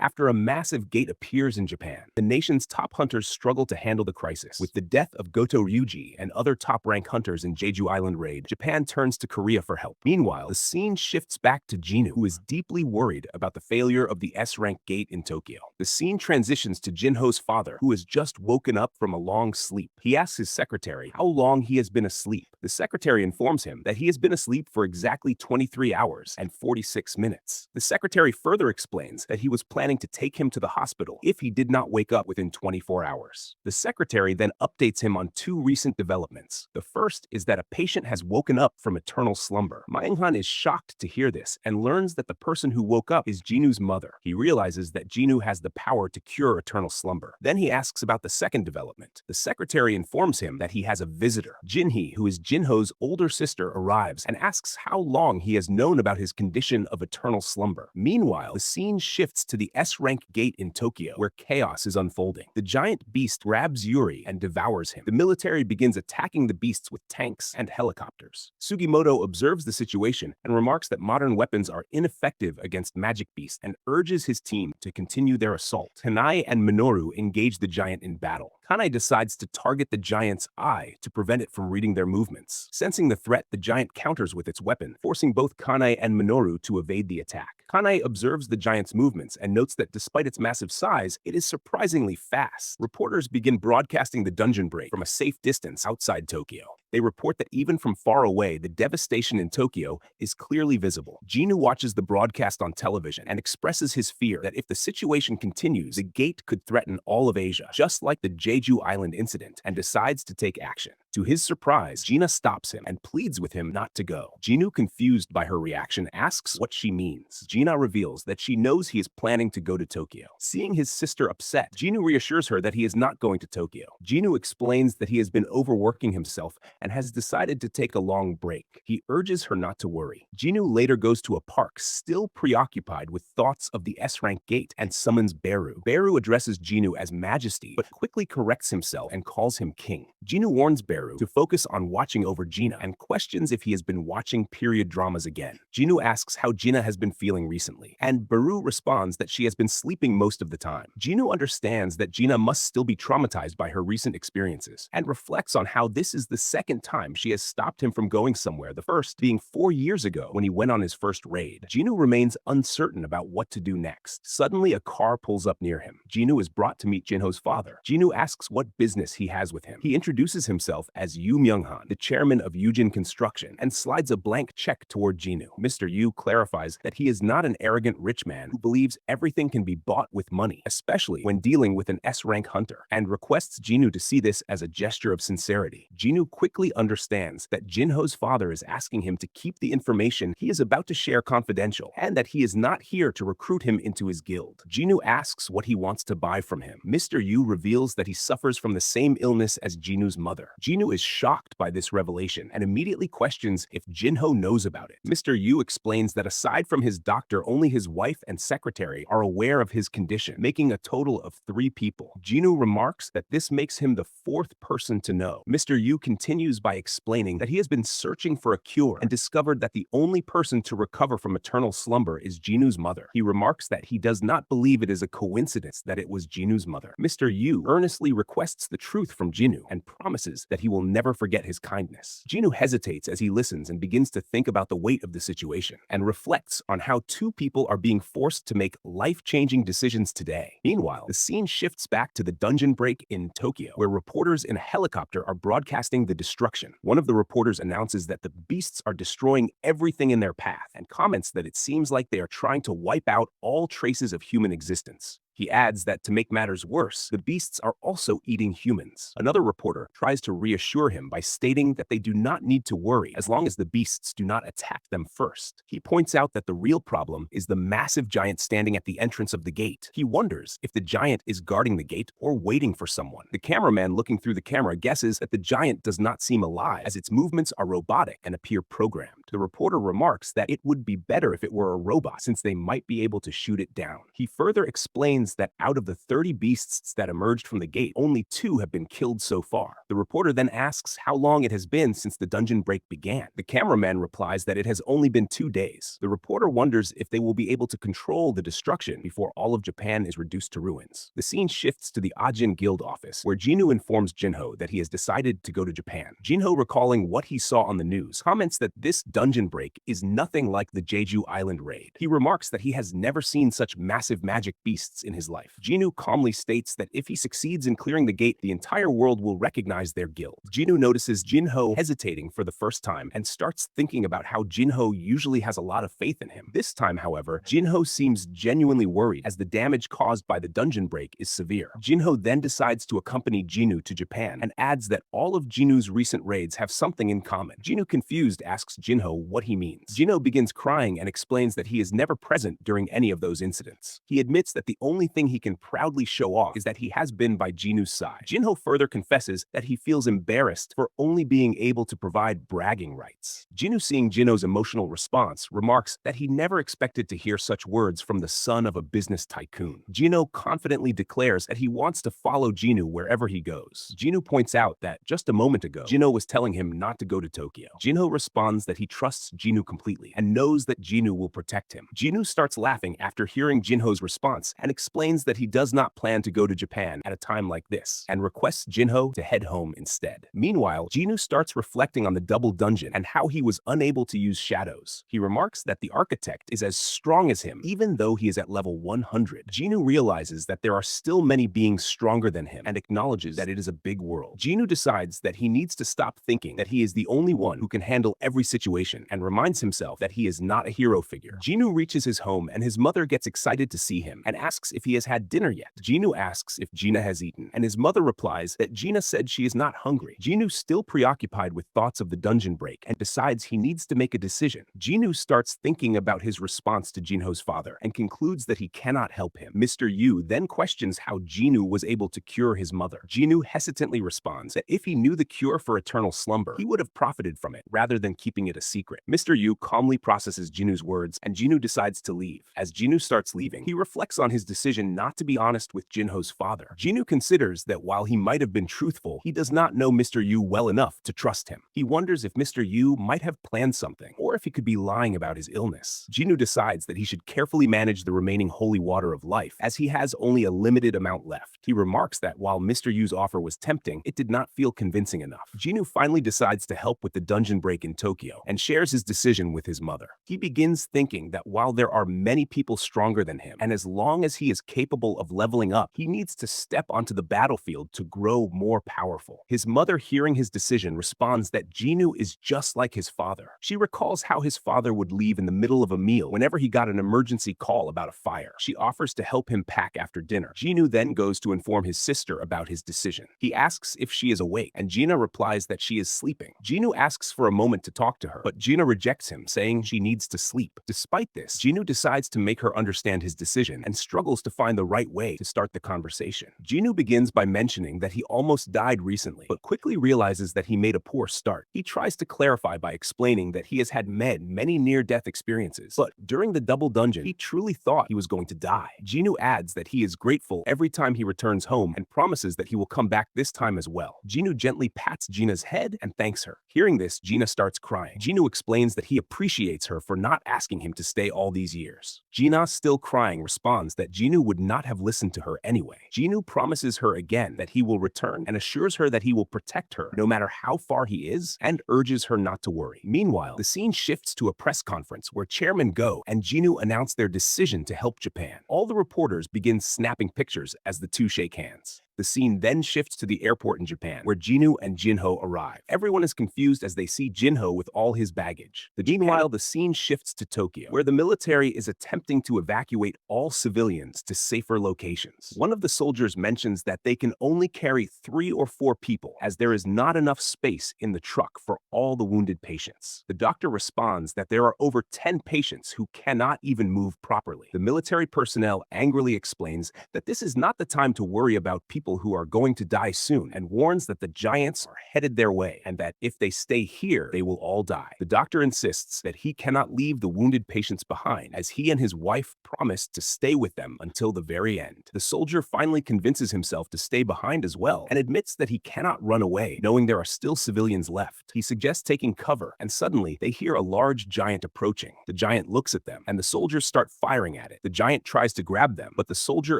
After a massive gate appears in Japan, the nation's top hunters struggle to handle the crisis. With the death of Goto Ryuji and other top-rank hunters in Jeju Island raid, Japan turns to Korea for help. Meanwhile, the scene shifts back to Jinwoo, who is deeply worried about the failure of the S-rank gate in Tokyo. The scene transitions to Jinho's father, who has just woken up from a long sleep. He asks his secretary how long he has been asleep. The secretary informs him that he has been asleep for exactly 23 hours and 46 minutes. The secretary further explains that he was planning to take him to the hospital if he did not wake up within 24 hours. The secretary then updates him on two recent developments. The first is that a patient has woken up from eternal slumber. Manhwa is shocked to hear this and learns that the person who woke up is Jinwoo's mother. He realizes that Jinwoo has the power to cure eternal slumber. Then he asks about the second development. The secretary informs him that he has a visitor. Gunhee, who is Jinho's older sister, arrives and asks how long he has known about his condition of eternal slumber. Meanwhile, the scene shifts to the S-rank gate in Tokyo, where chaos is unfolding. The giant beast grabs Yuri and devours him. The military begins attacking the beasts with tanks and helicopters. Sugimoto observes the situation and remarks that modern weapons are ineffective against magic beasts and urges his team to continue their assault. Kanai and Minoru engage the giant in battle. Kanai decides to target the giant's eye to prevent it from reading their movements. Sensing the threat, the giant counters with its weapon, forcing both Kanai and Minoru to evade the attack. Kanai observes the giant's movements and notes that despite its massive size, it is surprisingly fast. Reporters begin broadcasting the dungeon break from a safe distance outside Tokyo. They report that even from far away, the devastation in Tokyo is clearly visible. Jinwoo watches the broadcast on television and expresses his fear that if the situation continues, the gate could threaten all of Asia, just like the Jeju Island incident, and decides to take action. To his surprise, Jinah stops him and pleads with him not to go. Jinwoo, confused by her reaction, asks what she means. Jinah reveals that she knows he is planning to go to Tokyo. Seeing his sister upset, Jinwoo reassures her that he is not going to Tokyo. Jinwoo explains that he has been overworking himself and has decided to take a long break. He urges her not to worry. Jinwoo later goes to a park, still preoccupied with thoughts of the S-rank gate, and summons Beru. Beru addresses Jinwoo as Majesty, but quickly corrects himself and calls him King. Jinwoo warns Beru to focus on watching over Jinah and questions if he has been watching period dramas again. Jinwoo asks how Jinah has been feeling recently, and Beru responds that she has been sleeping most of the time. Jinwoo understands that Jinah must still be traumatized by her recent experiences and reflects on how this is the second time she has stopped him from going somewhere, the first being 4 years ago when he went on his first raid. Jinwoo remains uncertain about what to do next. Suddenly, a car pulls up near him. Jinwoo is brought to meet Jinho's father. Jinwoo asks what business he has with him. He introduces himself as Yu Myunghan, the chairman of Yujin Construction, and slides a blank check toward Jinwoo. Mr. Yu clarifies that he is not an arrogant rich man who believes everything can be bought with money, especially when dealing with an S-rank hunter, and requests Jinwoo to see this as a gesture of sincerity. Jinwoo quickly understands that Jinho's father is asking him to keep the information he is about to share confidential, and that he is not here to recruit him into his guild. Jinwoo asks what he wants to buy from him. Mr. Yu reveals that he suffers from the same illness as Jinwoo's mother. Jinwoo is shocked by this revelation and immediately questions if Jinho knows about it. Mr. Yu explains that aside from his doctor, only his wife and secretary are aware of his condition, making a total of 3 people. Jinwoo remarks that this makes him the 4th person to know. Mr. Yu continues by explaining that he has been searching for a cure and discovered that the only person to recover from eternal slumber is Jinwoo's mother. He remarks that he does not believe it is a coincidence that it was Jinwoo's mother. Mr. Yu earnestly requests the truth from Jinwoo and promises that he will never forget his kindness. Jinwoo hesitates as he listens and begins to think about the weight of the situation and reflects on how 2 people are being forced to make life-changing decisions today. Meanwhile, the scene shifts back to the dungeon break in Tokyo, where reporters in a helicopter are broadcasting the destruction. One of the reporters announces that the beasts are destroying everything in their path and comments that it seems like they are trying to wipe out all traces of human existence. He adds that to make matters worse, the beasts are also eating humans. Another reporter tries to reassure him by stating that they do not need to worry as long as the beasts do not attack them first. He points out that the real problem is the massive giant standing at the entrance of the gate. He wonders if the giant is guarding the gate or waiting for someone. The cameraman looking through the camera guesses that the giant does not seem alive as its movements are robotic and appear programmed. The reporter remarks that it would be better if it were a robot since they might be able to shoot it down. He further explains that out of the 30 beasts that emerged from the gate, only 2 have been killed so far. The reporter then asks how long it has been since the dungeon break began. The cameraman replies that it has only been 2 days. The reporter wonders if they will be able to control the destruction before all of Japan is reduced to ruins. The scene shifts to the Ahjin guild office, where Jinwoo informs JInho that he has decided to go to Japan. JInho, recalling what he saw on the news, comments that this dungeon break is nothing like the Jeju Island raid. He remarks that he has never seen such massive magic beasts in his life. Jinwoo calmly states that if he succeeds in clearing the gate, the entire world will recognize their guild. Jinwoo notices JInho hesitating for the first time and starts thinking about how JInho usually has a lot of faith in him. This time, however, JInho seems genuinely worried as the damage caused by the dungeon break is severe. JInho then decides to accompany Jinwoo to Japan and adds that all of Jinwoo's recent raids have something in common. Jinwoo, confused, asks JInho what he means. Jinwoo begins crying and explains that he is never present during any of those incidents. He admits that the only thing he can proudly show off is that he has been by Jinwoo's side. JInho further confesses that he feels embarrassed for only being able to provide bragging rights. Jinwoo, seeing Jinho's emotional response, remarks that he never expected to hear such words from the son of a business tycoon. Jinwoo confidently declares that he wants to follow Jinwoo wherever he goes. Jinwoo points out that just a moment ago, Jinwoo was telling him not to go to Tokyo. Jinwoo responds that he trusts Jinwoo completely and knows that Jinwoo will protect him. Jinwoo starts laughing after hearing Jinho's response and explains that he does not plan to go to Japan at a time like this and requests Jinwoo to head home instead. Meanwhile, Jinwoo starts reflecting on the double dungeon and how he was unable to use shadows. He remarks that the architect is as strong as him, even though he is at level 100. Jinwoo realizes that there are still many beings stronger than him and acknowledges that it is a big world. Jinwoo decides that he needs to stop thinking that he is the only one who can handle every situation and reminds himself that he is not a hero figure. Jinwoo reaches his home and his mother gets excited to see him and asks if he has had dinner yet. Jinwoo asks if Jinah has eaten, and his mother replies that Jinah said she is not hungry. Jinwoo, still preoccupied with thoughts of the dungeon break, and decides he needs to make a decision. Jinwoo starts thinking about his response to Jinho's father and concludes that he cannot help him. Mr. Yu then questions how Jinwoo was able to cure his mother. Jinwoo hesitantly responds that if he knew the cure for eternal slumber, he would have profited from it rather than keeping it a secret. Mr. Yu calmly processes Jinwoo's words and Jinwoo decides to leave. As Jinwoo starts leaving, he reflects on his decision not to be honest with Jinho's father. Jinwoo considers that while he might have been truthful, he does not know Mr. Yu well enough to trust him. He wonders if Mr. Yu might have planned something or if he could be lying about his illness. Jinwoo decides that he should carefully manage the remaining holy water of life as he has only a limited amount left. He remarks that while Mr. Yu's offer was tempting, it did not feel convincing enough. Jinwoo finally decides to help with the dungeon break in Tokyo and shares his decision with his mother. He begins thinking that while there are many people stronger than him, and as long as he is capable of leveling up, he needs to step onto the battlefield to grow more powerful. His mother, hearing his decision, responds that Jinwoo is just like his father. She recalls how his father would leave in the middle of a meal whenever he got an emergency call about a fire. She offers to help him pack after dinner. Jinwoo then goes to inform his sister about his decision. He asks if she is awake, and Jinah replies that she is sleeping. Jinwoo asks for a moment to talk to her, but Jinah rejects him, saying she needs to sleep. Despite this, Jinwoo decides to make her understand his decision and struggles to find the right way to start the conversation. Jinwoo begins by mentioning that he almost died recently, but quickly realizes that he made a poor start. He tries to clarify by explaining that he has had many near-death experiences, but during the double dungeon, he truly thought he was going to die. Jinwoo adds that he is grateful every time he returns home and promises that he will come back this time as well. Jinwoo gently pats Jinah's head and thanks her. Hearing this, Jinah starts crying. Jinwoo explains that he appreciates her for not asking him to stay all these years. Jinah, still crying, responds that Jinwoo would not have listened to her anyway. Jinwoo promises her again that he will return and assures her that he will protect her no matter how far he is and urges her not to worry. Meanwhile, the scene shifts to a press conference where Chairman Go and Jinwoo announce their decision to help Japan. All the reporters begin snapping pictures as the two shake hands. The scene then shifts to the airport in Japan, where Jinwoo and Jinho arrive. Everyone is confused as they see Jinho with all his baggage. Meanwhile, the scene shifts to Tokyo, where the military is attempting to evacuate all civilians to safer locations. One of the soldiers mentions that they can only carry 3 or 4 people, as there is not enough space in the truck for all the wounded patients. The doctor responds that there are over 10 patients who cannot even move properly. The military personnel angrily explains that this is not the time to worry about people people who are going to die soon and warns that the giants are headed their way and that if they stay here, they will all die. The doctor insists that he cannot leave the wounded patients behind, as he and his wife promised to stay with them until the very end. The soldier finally convinces himself to stay behind as well and admits that he cannot run away, knowing there are still civilians left. He suggests taking cover, and suddenly they hear a large giant approaching. The giant looks at them, and the soldiers start firing at it. The giant tries to grab them, but the soldier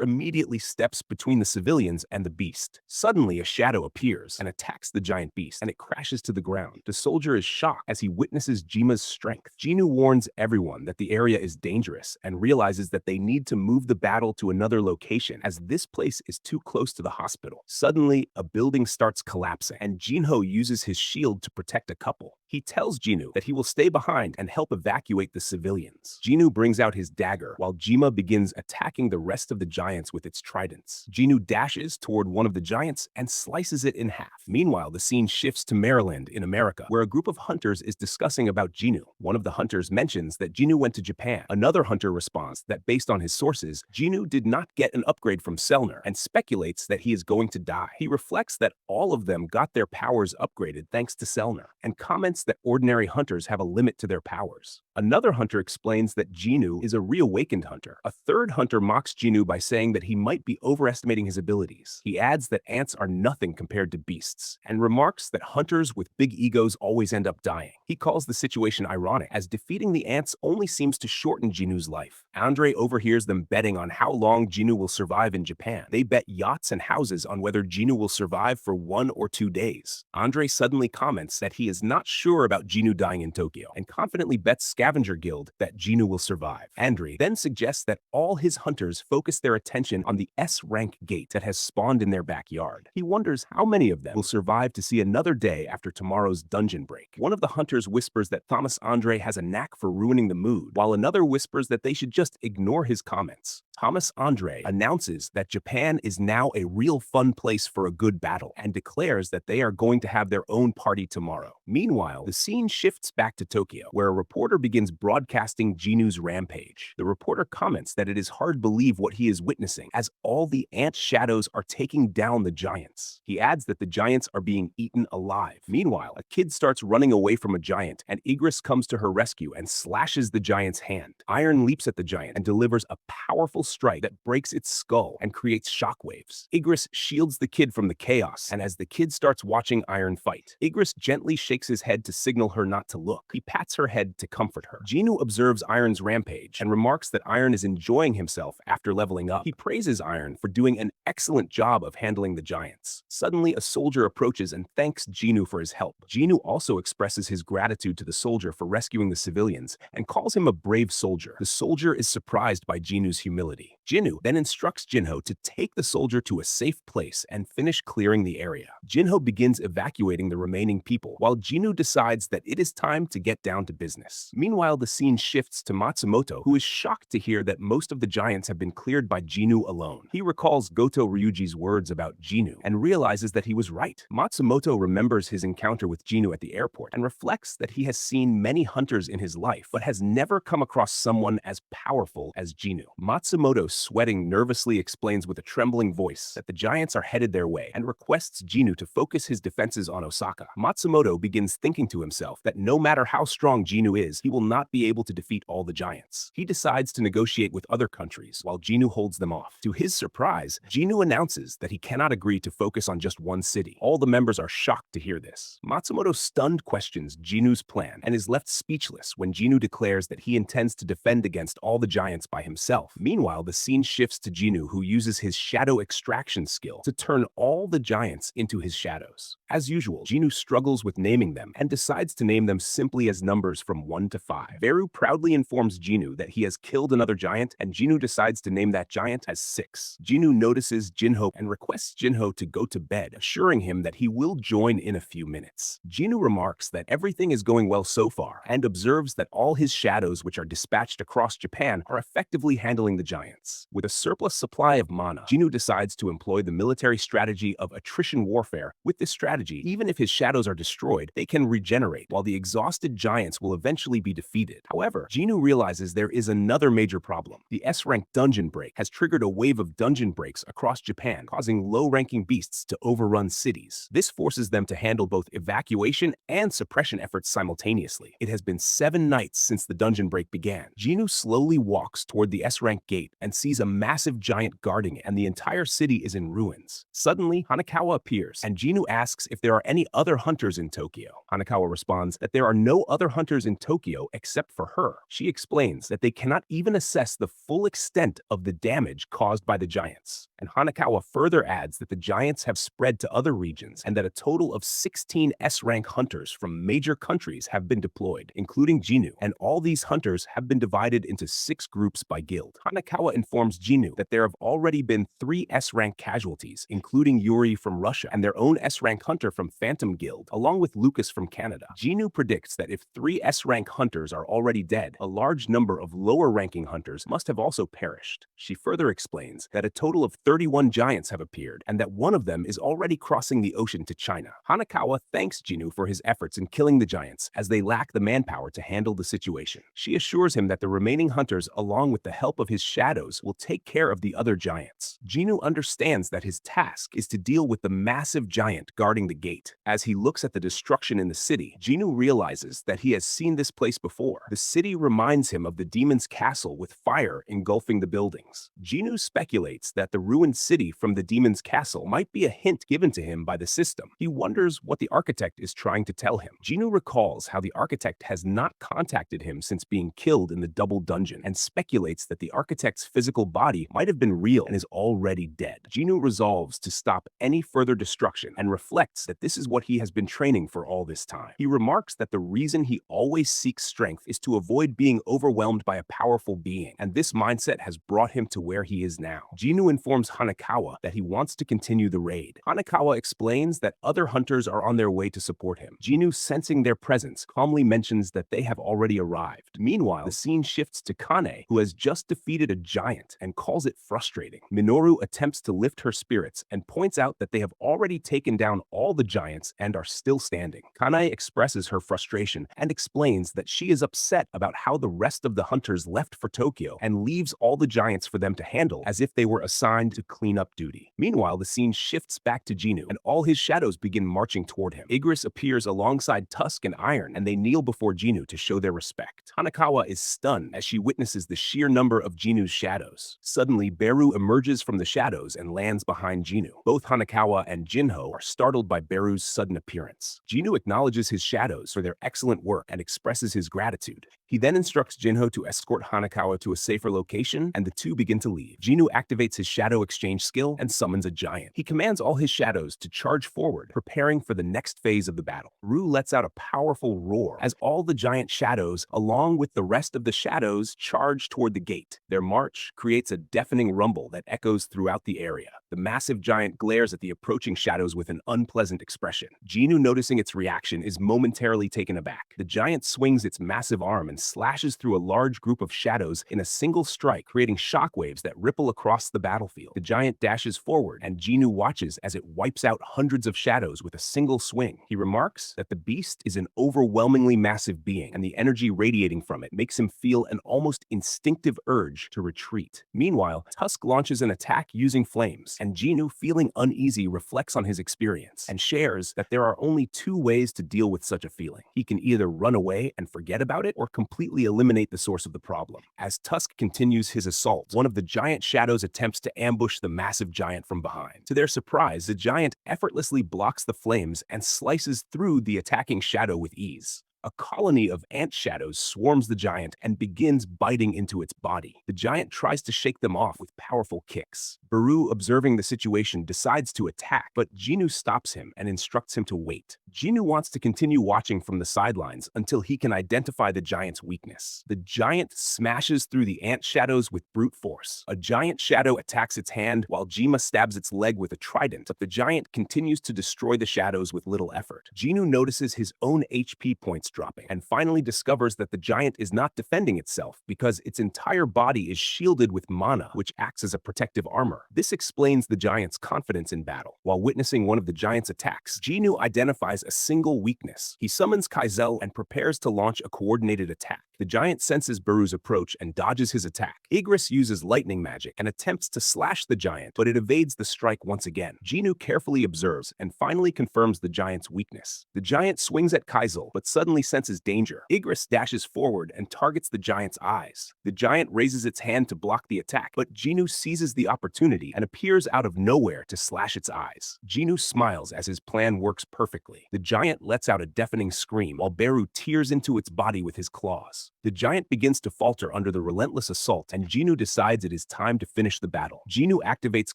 immediately steps between the civilians and the beast. Suddenly, a shadow appears and attacks the giant beast, and it crashes to the ground. The soldier is shocked as he witnesses Jima's strength. Jinwoo warns everyone that the area is dangerous and realizes that they need to move the battle to another location, as this place is too close to the hospital. Suddenly, a building starts collapsing, and JInho uses his shield to protect a couple. He tells Jinwoo that he will stay behind and help evacuate the civilians. Jinwoo brings out his dagger, while Jima begins attacking the rest of the giants with its tridents. Jinwoo dashes toward one of the giants and slices it in half. Meanwhile, the scene shifts to Maryland in America, where a group of hunters is discussing about Jinwoo. One of the hunters mentions that Jinwoo went to Japan. Another hunter responds that based on his sources, Jinwoo did not get an upgrade from Selner and speculates that he is going to die. He reflects that all of them got their powers upgraded thanks to Selner, and comments that ordinary hunters have a limit to their powers. Another hunter explains that Jinwoo is a reawakened hunter. A third hunter mocks Jinwoo by saying that he might be overestimating his abilities. He adds that ants are nothing compared to beasts, and remarks that hunters with big egos always end up dying. He calls the situation ironic, as defeating the ants only seems to shorten Jinwoo's life. Andre overhears them betting on how long Jinwoo will survive in Japan. They bet yachts and houses on whether Jinwoo will survive for 1 or 2 days. Andre suddenly comments that he is not sure about Jinwoo dying in Tokyo, and confidently bets Scavenger Guild that Jinwoo will survive. Andre then suggests that all his hunters focus their attention on the S-rank gate that has spawned in their backyard. He wonders how many of them will survive to see another day after tomorrow's dungeon break. One of the hunters whispers that Thomas Andre has a knack for ruining the mood, while another whispers that they should just ignore his comments. Thomas Andre announces that Japan is now a real fun place for a good battle and declares that they are going to have their own party tomorrow. Meanwhile, the scene shifts back to Tokyo, where a reporter begins broadcasting Jinwoo's rampage. The reporter comments that it is hard to believe what he is witnessing, as all the ant shadows are taking down the giants. He adds that the giants are being eaten alive. Meanwhile, a kid starts running away from a giant, and Igris comes to her rescue and slashes the giant's hand. Iron leaps at the giant and delivers a powerful strike that breaks its skull and creates shockwaves. Igris shields the kid from the chaos, and as the kid starts watching Iron fight, Igris gently shakes his head to signal her not to look. He pats her head to comfort her. Jinwoo observes Iron's rampage and remarks that Iron is enjoying himself after leveling up. He praises Iron for doing an excellent job of handling the giants. Suddenly, a soldier approaches and thanks Jinwoo for his help. Jinwoo also expresses his gratitude to the soldier for rescuing the civilians and calls him a brave soldier. The soldier is surprised by Jinwoo's humility. Jinwoo then instructs JInho to take the soldier to a safe place and finish clearing the area. JInho begins evacuating the remaining people, while Jinwoo decides that it is time to get down to business. Meanwhile, the scene shifts to Matsumoto, who is shocked to hear that most of the giants have been cleared by Jinwoo alone. He recalls Goto Ryuji's words about Jinwoo and realizes that he was right. Matsumoto remembers his encounter with Jinwoo at the airport and reflects that he has seen many hunters in his life, but has never come across someone as powerful as Jinwoo. Matsumoto, sweating nervously, explains with a trembling voice that the giants are headed their way and requests Jinwoo to focus his defenses on Osaka. Matsumoto begins thinking to himself that no matter how strong Jinwoo is, he will not be able to defeat all the giants. He decides to negotiate with other countries while Jinwoo holds them off. To his surprise, Jinwoo announces that he cannot agree to focus on just one city. All the members are shocked to hear this. Matsumoto stunned questions Jinwoo's plan and is left speechless when Jinwoo declares that he intends to defend against all the giants by himself. Meanwhile, the scene shifts to Jinwoo, who uses his shadow extraction skill to turn all the giants into his shadows. As usual, Jinwoo struggles with naming them and decides to name them simply as numbers from 1 to 5. Beru proudly informs Jinwoo that he has killed another giant, and Jinwoo decides to name that giant as 6. Jinwoo notices JInho and requests JInho to go to bed, assuring him that he will join in a few minutes. Jinwoo remarks that everything is going well so far and observes that all his shadows, which are dispatched across Japan, are effectively handling the giants. giants. With a surplus supply of mana, JInho decides to employ the military strategy of attrition warfare. With this strategy, even if his shadows are destroyed, they can regenerate, while the exhausted giants will eventually be defeated. However, JInho realizes there is another major problem. The S-rank dungeon break has triggered a wave of dungeon breaks across Japan, causing low-ranking beasts to overrun cities. This forces them to handle both evacuation and suppression efforts simultaneously. It has been 7 nights since the dungeon break began. JInho slowly walks toward the S-rank gate and sees a massive giant guarding it, and the entire city is in ruins. Suddenly, Hanakawa appears, and JInho asks if there are any other hunters in Tokyo. Hanakawa responds that there are no other hunters in Tokyo except for her. She explains that they cannot even assess the full extent of the damage caused by the giants. And Hanakawa further adds that the giants have spread to other regions and that a total of 16 S-rank hunters from major countries have been deployed, including JInho, and all these hunters have been divided into 6 groups by guild. Hanakawa informs JInho that there have already been 3 S-rank casualties, including Yuri from Russia and their own S-rank hunter from Phantom Guild, along with Lucas from Canada. JInho predicts that if 3 S-rank hunters are already dead, a large number of lower-ranking hunters must have also perished. She further explains that a total of 31 giants have appeared, and that one of them is already crossing the ocean to China. Hanakawa thanks JInho for his efforts in killing the giants, as they lack the manpower to handle the situation. She assures him that the remaining hunters, along with the help of his shadows, will take care of the other giants. JInho understands that his task is to deal with the massive giant guarding the gate. As he looks at the destruction in the city, JInho realizes that he has seen this place before. The city reminds him of the demon's castle with fire engulfing the buildings. JInho speculates that the ruined city from the demon's castle might be a hint given to him by the system. He wonders what the architect is trying to tell him. JInho recalls how the architect has not contacted him since being killed in the double dungeon, and speculates that the architect's physical body might have been real and is already dead. JInho resolves to stop any further destruction and reflects that this is what he has been training for all this time. He remarks that the reason he always seeks strength is to avoid being overwhelmed by a powerful being, and this mindset has brought him to where he is now. JInho informs Hanakawa that he wants to continue the raid. Hanakawa explains that other hunters are on their way to support him. JInho, sensing their presence, calmly mentions that they have already arrived. Meanwhile, the scene shifts to Kane, who has just defeated a giant and calls it frustrating. Minoru attempts to lift her spirits and points out that they have already taken down all the giants and are still standing. Kane expresses her frustration and explains that she is upset about how the rest of the hunters left for Tokyo and leaves all the giants for them to handle as if they were assigned to clean up duty. Meanwhile, the scene shifts back to JInho, and all his shadows begin marching toward him. Igris appears alongside Tusk and Iron, and they kneel before JInho to show their respect. Hanakawa is stunned as she witnesses the sheer number of JInho's shadows. Suddenly, Beru emerges from the shadows and lands behind JInho. Both Hanakawa and JInho are startled by Beru's sudden appearance. JInho acknowledges his shadows for their excellent work and expresses his gratitude. He then instructs JInho to escort Hanakawa to a safer location, and the two begin to leave. JInho activates his shadow exchange skill and summons a giant. He commands all his shadows to charge forward, preparing for the next phase of the battle. Rue lets out a powerful roar as all the giant shadows, along with the rest of the shadows, charge toward the gate. Their march creates a deafening rumble that echoes throughout the area. The massive giant glares at the approaching shadows with an unpleasant expression. JInho, noticing its reaction, is momentarily taken aback. The giant swings its massive arm and slashes through a large group of shadows in a single strike, creating shockwaves that ripple across the battlefield. The giant dashes forward, and JInho watches as it wipes out hundreds of shadows with a single swing. He remarks that the beast is an overwhelmingly massive being, and the energy radiating from it makes him feel an almost instinctive urge to retreat. Meanwhile, Tusk launches an attack using flames, and JInho, feeling uneasy, reflects on his experience and shares that there are only 2 ways to deal with such a feeling. He can either run away and forget about it, or completely eliminate the source of the problem. As Tusk continues his assault, one of the giant shadows attempts to ambush the massive giant from behind. To their surprise, the giant effortlessly blocks the flames and slices through the attacking shadow with ease. A colony of ant shadows swarms the giant and begins biting into its body. The giant tries to shake them off with powerful kicks. Beru, observing the situation, decides to attack, but JInho stops him and instructs him to wait. JInho wants to continue watching from the sidelines until he can identify the giant's weakness. The giant smashes through the ant shadows with brute force. A giant shadow attacks its hand while Jima stabs its leg with a trident, but the giant continues to destroy the shadows with little effort. JInho notices his own HP points dropping, and finally discovers that the giant is not defending itself because its entire body is shielded with mana, which acts as a protective armor. This explains the giant's confidence in battle. While witnessing one of the giant's attacks, JInho identifies a single weakness. He summons Kaizel and prepares to launch a coordinated attack. The giant senses Beru's approach and dodges his attack. Igris uses lightning magic and attempts to slash the giant, but it evades the strike once again. JInho carefully observes and finally confirms the giant's weakness. The giant swings at Kaizel, but suddenly senses danger. Igris dashes forward and targets the giant's eyes. The giant raises its hand to block the attack, but JInho seizes the opportunity and appears out of nowhere to slash its eyes. JInho smiles as his plan works perfectly. The giant lets out a deafening scream while Beru tears into its body with his claws. The giant begins to falter under the relentless assault, and JInho decides it is time to finish the battle. JInho activates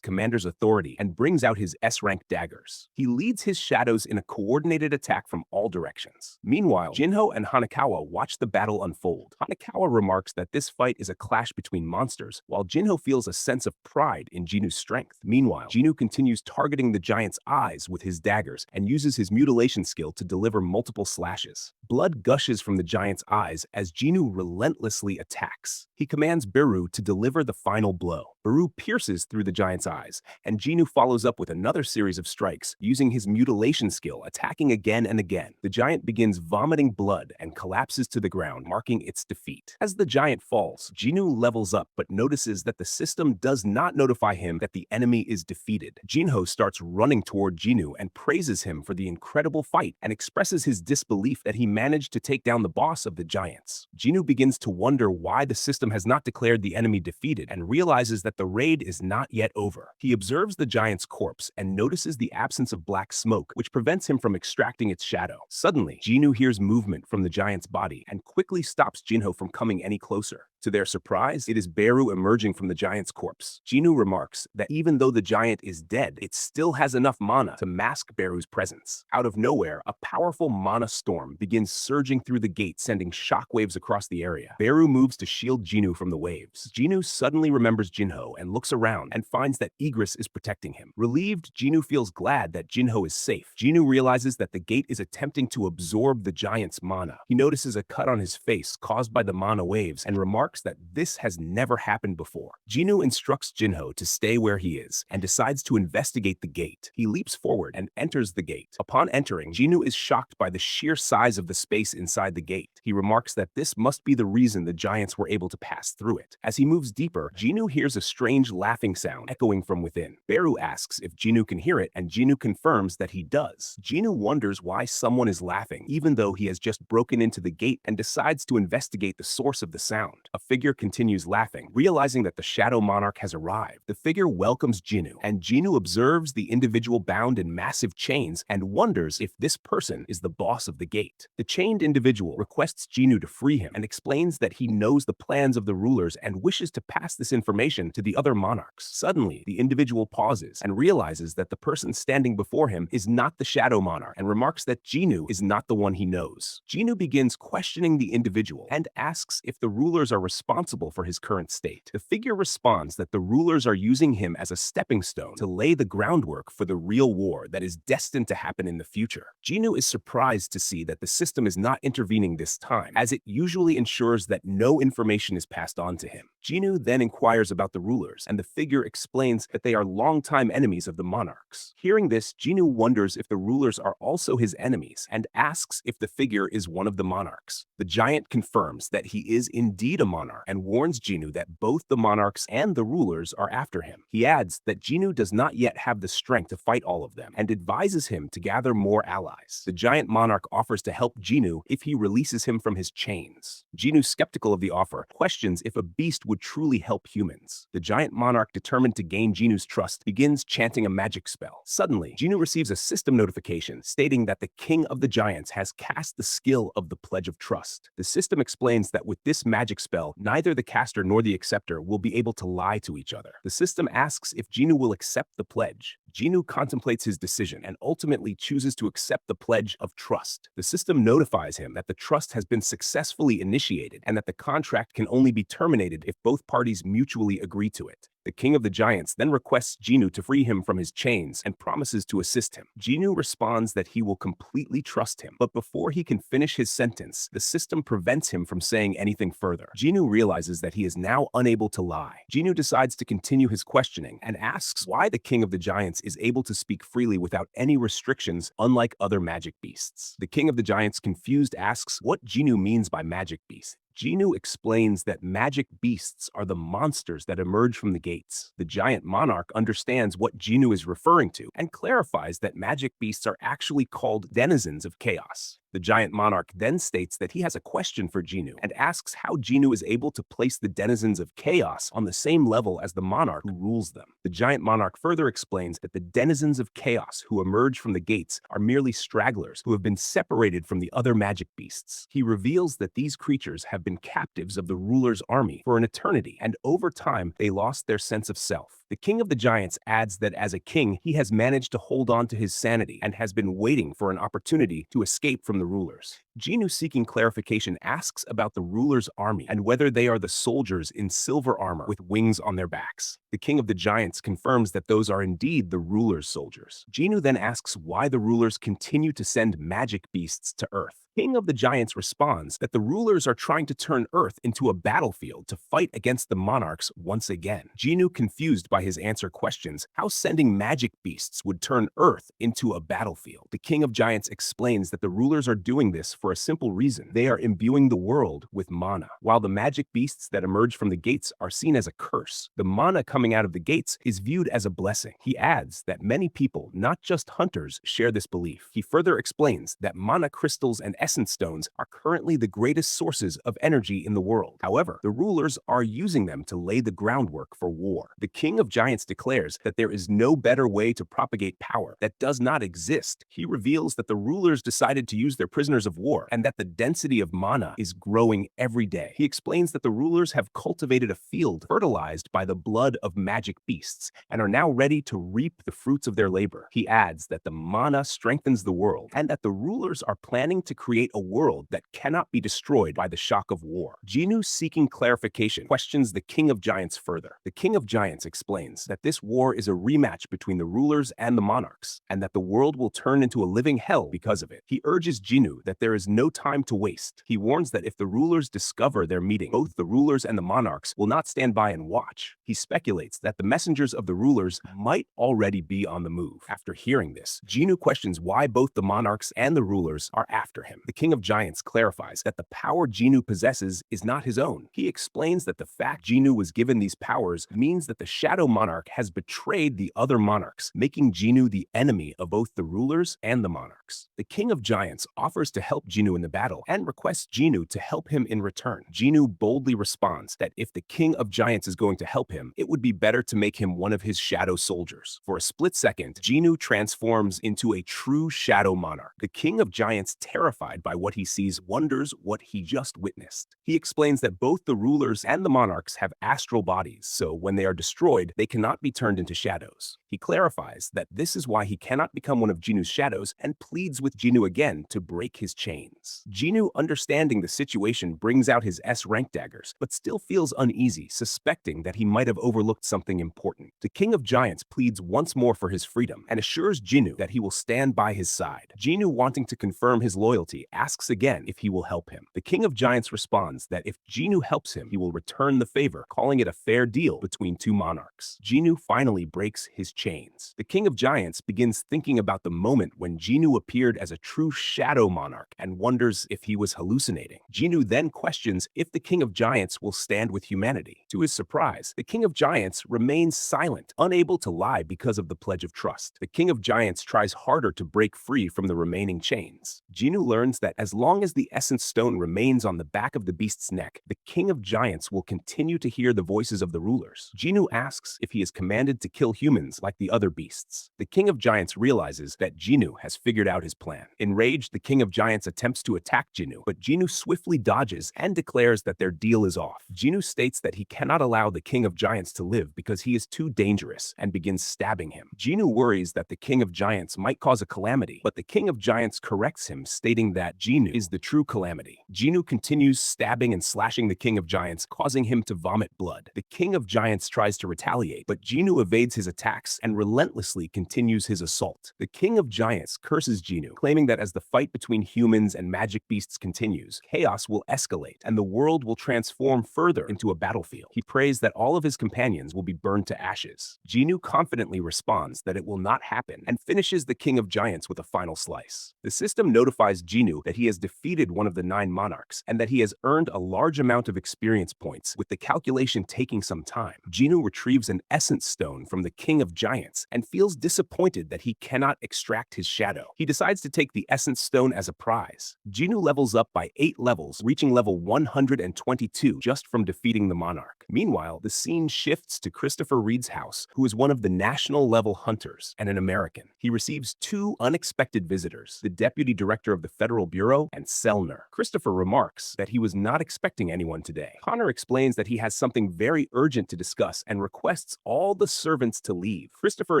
Commander's authority and brings out his S-rank daggers. He leads his shadows in a coordinated attack from all directions. Meanwhile, JInho and Hanekawa watch the battle unfold. Hanekawa remarks that this fight is a clash between monsters, while JInho feels a sense of pride in JInho's strength. Meanwhile, JInho continues targeting the giant's eyes with his daggers and uses his mutilation skill to deliver multiple slashes. Blood gushes from the giant's eyes as JInho relentlessly attacks. He commands Beru to deliver the final blow. Beru pierces through the giant's eyes, and JInho follows up with another series of strikes, using his mutilation skill, attacking again and again. The giant begins vomiting blood and collapses to the ground, marking its defeat. As the giant falls, JInho levels up but notices that the system does not notify him that the enemy is defeated. JInho starts running toward JInho and praises him for the incredible fight and expresses his disbelief that he managed to take down the boss of the giants. JInho begins to wonder why the system has not declared the enemy defeated and realizes that the raid is not yet over. He observes the giant's corpse and notices the absence of black smoke, which prevents him from extracting its shadow. Suddenly, JInho hears movement from the giant's body and quickly stops JInho from coming any closer. To their surprise, it is Beru emerging from the giant's corpse. JInho remarks that even though the giant is dead, it still has enough mana to mask Beru's presence. Out of nowhere, a powerful mana storm begins surging through the gate, sending shockwaves across the area. Beru moves to shield JInho from the waves. JInho suddenly remembers JInho and looks around and finds that Igris is protecting him. Relieved, JInho feels glad that JInho is safe. JInho realizes that the gate is attempting to absorb the giant's mana. He notices a cut on his face caused by the mana waves and remarks that this has never happened before. JInho instructs JInho to stay where he is and decides to investigate the gate. He leaps forward and enters the gate. Upon entering, JInho is shocked by the sheer size of the space inside the gate. He remarks that this must be the reason the giants were able to pass through it. As he moves deeper, JInho hears a strange laughing sound echoing from within. Beru asks if JInho can hear it, and JInho confirms that he does. JInho wonders why someone is laughing, even though he has just broken into the gate, and decides to investigate the source of the sound. A figure continues laughing, realizing that the Shadow Monarch has arrived. The figure welcomes JInho, and JInho observes the individual bound in massive chains and wonders if this person is the boss of the gate. The chained individual requests JInho to free him and explains that he knows the plans of the rulers and wishes to pass this information to the other monarchs. Suddenly, the individual pauses and realizes that the person standing before him is not the Shadow Monarch and remarks that JInho is not the one he knows. JInho begins questioning the individual and asks if the rulers are responsible for his current state. The figure responds that the rulers are using him as a stepping stone to lay the groundwork for the real war that is destined to happen in the future. JInho is surprised to see that the system is not intervening this time, as it usually ensures that no information is passed on to him. JInho then inquires about the rulers, and the figure explains that they are longtime enemies of the monarchs. Hearing this, JInho wonders if the rulers are also his enemies and asks if the figure is one of the monarchs. The giant confirms that he is indeed a monarch and warns JInho that both the monarchs and the rulers are after him. He adds that JInho does not yet have the strength to fight all of them and advises him to gather more allies. The giant monarch offers to help JInho if he releases him from his chains. JInho, skeptical of the offer, questions if a beast would truly help humans. The giant monarch, determined to gain JInho's trust, begins chanting a magic spell. Suddenly, JInho receives a system notification stating that the king of the giants has cast the skill of the Pledge of Trust. The system explains that with this magic spell, neither the caster nor the acceptor will be able to lie to each other. The system asks if JInho will accept the pledge. JInho contemplates his decision and ultimately chooses to accept the Pledge of Trust. The system notifies him that the trust has been successfully initiated and that the contract can only be terminated if both parties mutually agree to it. The king of the giants then requests Jinwoo to free him from his chains and promises to assist him. Jinwoo responds that he will completely trust him, but before he can finish his sentence, the system prevents him from saying anything further. Jinwoo realizes that he is now unable to lie. Jinwoo decides to continue his questioning and asks why the king of the giants is able to speak freely without any restrictions, unlike other magic beasts. The king of the giants, confused, asks what Jinwoo means by magic beast. Jinwoo explains that magic beasts are the monsters that emerge from the gates. The giant monarch understands what Jinwoo is referring to and clarifies that magic beasts are actually called denizens of chaos. The giant monarch then states that he has a question for Jinwoo and asks how Jinwoo is able to place the denizens of chaos on the same level as the monarch who rules them. The giant monarch further explains that the denizens of chaos who emerge from the gates are merely stragglers who have been separated from the other magic beasts. He reveals that these creatures have been captives of the ruler's army for an eternity, and over time they lost their sense of self. The king of the giants adds that as a king, he has managed to hold on to his sanity and has been waiting for an opportunity to escape from the rulers. Jinwoo, seeking clarification, asks about the ruler's army and whether they are the soldiers in silver armor with wings on their backs. The king of the giants confirms that those are indeed the ruler's soldiers. Jinwoo then asks why the rulers continue to send magic beasts to Earth. King of the Giants responds that the rulers are trying to turn Earth into a battlefield to fight against the monarchs once again. Jinwoo, confused by his answer, questions how sending magic beasts would turn Earth into a battlefield. The King of Giants explains that the rulers are doing this for a simple reason. They are imbuing the world with mana. While the magic beasts that emerge from the gates are seen as a curse, the mana coming out of the gates is viewed as a blessing. He adds that many people, not just hunters, share this belief. He further explains that mana crystals and essence stones are currently the greatest sources of energy in the world. However, the rulers are using them to lay the groundwork for war. The King of Giants declares that there is no better way to propagate power that does not exist. He reveals that the rulers decided to use their prisoners of war and that the density of mana is growing every day. He explains that the rulers have cultivated a field fertilized by the blood of magic beasts and are now ready to reap the fruits of their labor. He adds that the mana strengthens the world and that the rulers are planning to create a world that cannot be destroyed by the shock of war. Jinwoo, seeking clarification, questions the King of Giants further. The King of Giants explains that this war is a rematch between the rulers and the monarchs, and that the world will turn into a living hell because of it. He urges Jinwoo that there is no time to waste. He warns that if the rulers discover their meeting, both the rulers and the monarchs will not stand by and watch. He speculates that the messengers of the rulers might already be on the move. After hearing this, Jinwoo questions why both the monarchs and the rulers are after him. The King of Giants clarifies that the power Jinwoo possesses is not his own. He explains that the fact Jinwoo was given these powers means that the Shadow Monarch has betrayed the other monarchs, making Jinwoo the enemy of both the rulers and the monarchs. The King of Giants offers to help Jinwoo in the battle and requests Jinwoo to help him in return. Jinwoo boldly responds that if the King of Giants is going to help him, it would be better to make him one of his shadow soldiers. For a split second, Jinwoo transforms into a true Shadow Monarch. The King of Giants, terrified by what he sees, wonders what he just witnessed. He explains that both the rulers and the monarchs have astral bodies, so when they are destroyed, they cannot be turned into shadows. He clarifies that this is why he cannot become one of Jinwoo's shadows and pleads with Jinwoo again to break his chains. Jinwoo, understanding the situation, brings out his S-rank daggers, but still feels uneasy, suspecting that he might have overlooked something important. The King of Giants pleads once more for his freedom and assures Jinwoo that he will stand by his side. Jinwoo, wanting to confirm his loyalty, asks again if he will help him. The King of Giants responds that if Jinwoo helps him, he will return the favor, calling it a fair deal between two monarchs. Jinwoo finally breaks his chains. The King of Giants begins thinking about the moment when Jinwoo appeared as a true Shadow Monarch and wonders if he was hallucinating. Jinwoo then questions if the King of Giants will stand with humanity. To his surprise, the King of Giants remains silent, unable to lie because of the pledge of trust. The King of Giants tries harder to break free from the remaining chains. Jinwoo learns that as long as the Essence Stone remains on the back of the beast's neck, the King of Giants will continue to hear the voices of the rulers. Jinwoo asks if he is commanded to kill humans like the other beasts. The King of Giants realizes that Jinwoo has figured out his plan. Enraged, the King of Giants attacks attempts to attack Jinwoo, but Jinwoo swiftly dodges and declares that their deal is off. Jinwoo states that he cannot allow the King of Giants to live because he is too dangerous and begins stabbing him. Jinwoo worries that the King of Giants might cause a calamity, but the King of Giants corrects him, stating that Jinwoo is the true calamity. Jinwoo continues stabbing and slashing the King of Giants, causing him to vomit blood. The King of Giants tries to retaliate, but Jinwoo evades his attacks and relentlessly continues his assault. The King of Giants curses Jinwoo, claiming that as the fight between humans and magic beasts continues, chaos will escalate and the world will transform further into a battlefield. He prays that all of his companions will be burned to ashes. Jinwoo confidently responds that it will not happen and finishes the King of Giants with a final slice. The system notifies Jinwoo that he has defeated one of the 9 monarchs and that he has earned a large amount of experience points, with the calculation taking some time. Jinwoo retrieves an essence stone from the King of Giants and feels disappointed that he cannot extract his shadow. He decides to take the essence stone as a prize. Jinwoo levels up by 8 levels, reaching level 122 just from defeating the monarch. Meanwhile, the scene shifts to Christopher Reed's house, who is one of the national level hunters and an American. He receives 2 unexpected visitors, the deputy director of the Federal Bureau and Selner. Christopher remarks that he was not expecting anyone today. Connor explains that he has something very urgent to discuss and requests all the servants to leave. Christopher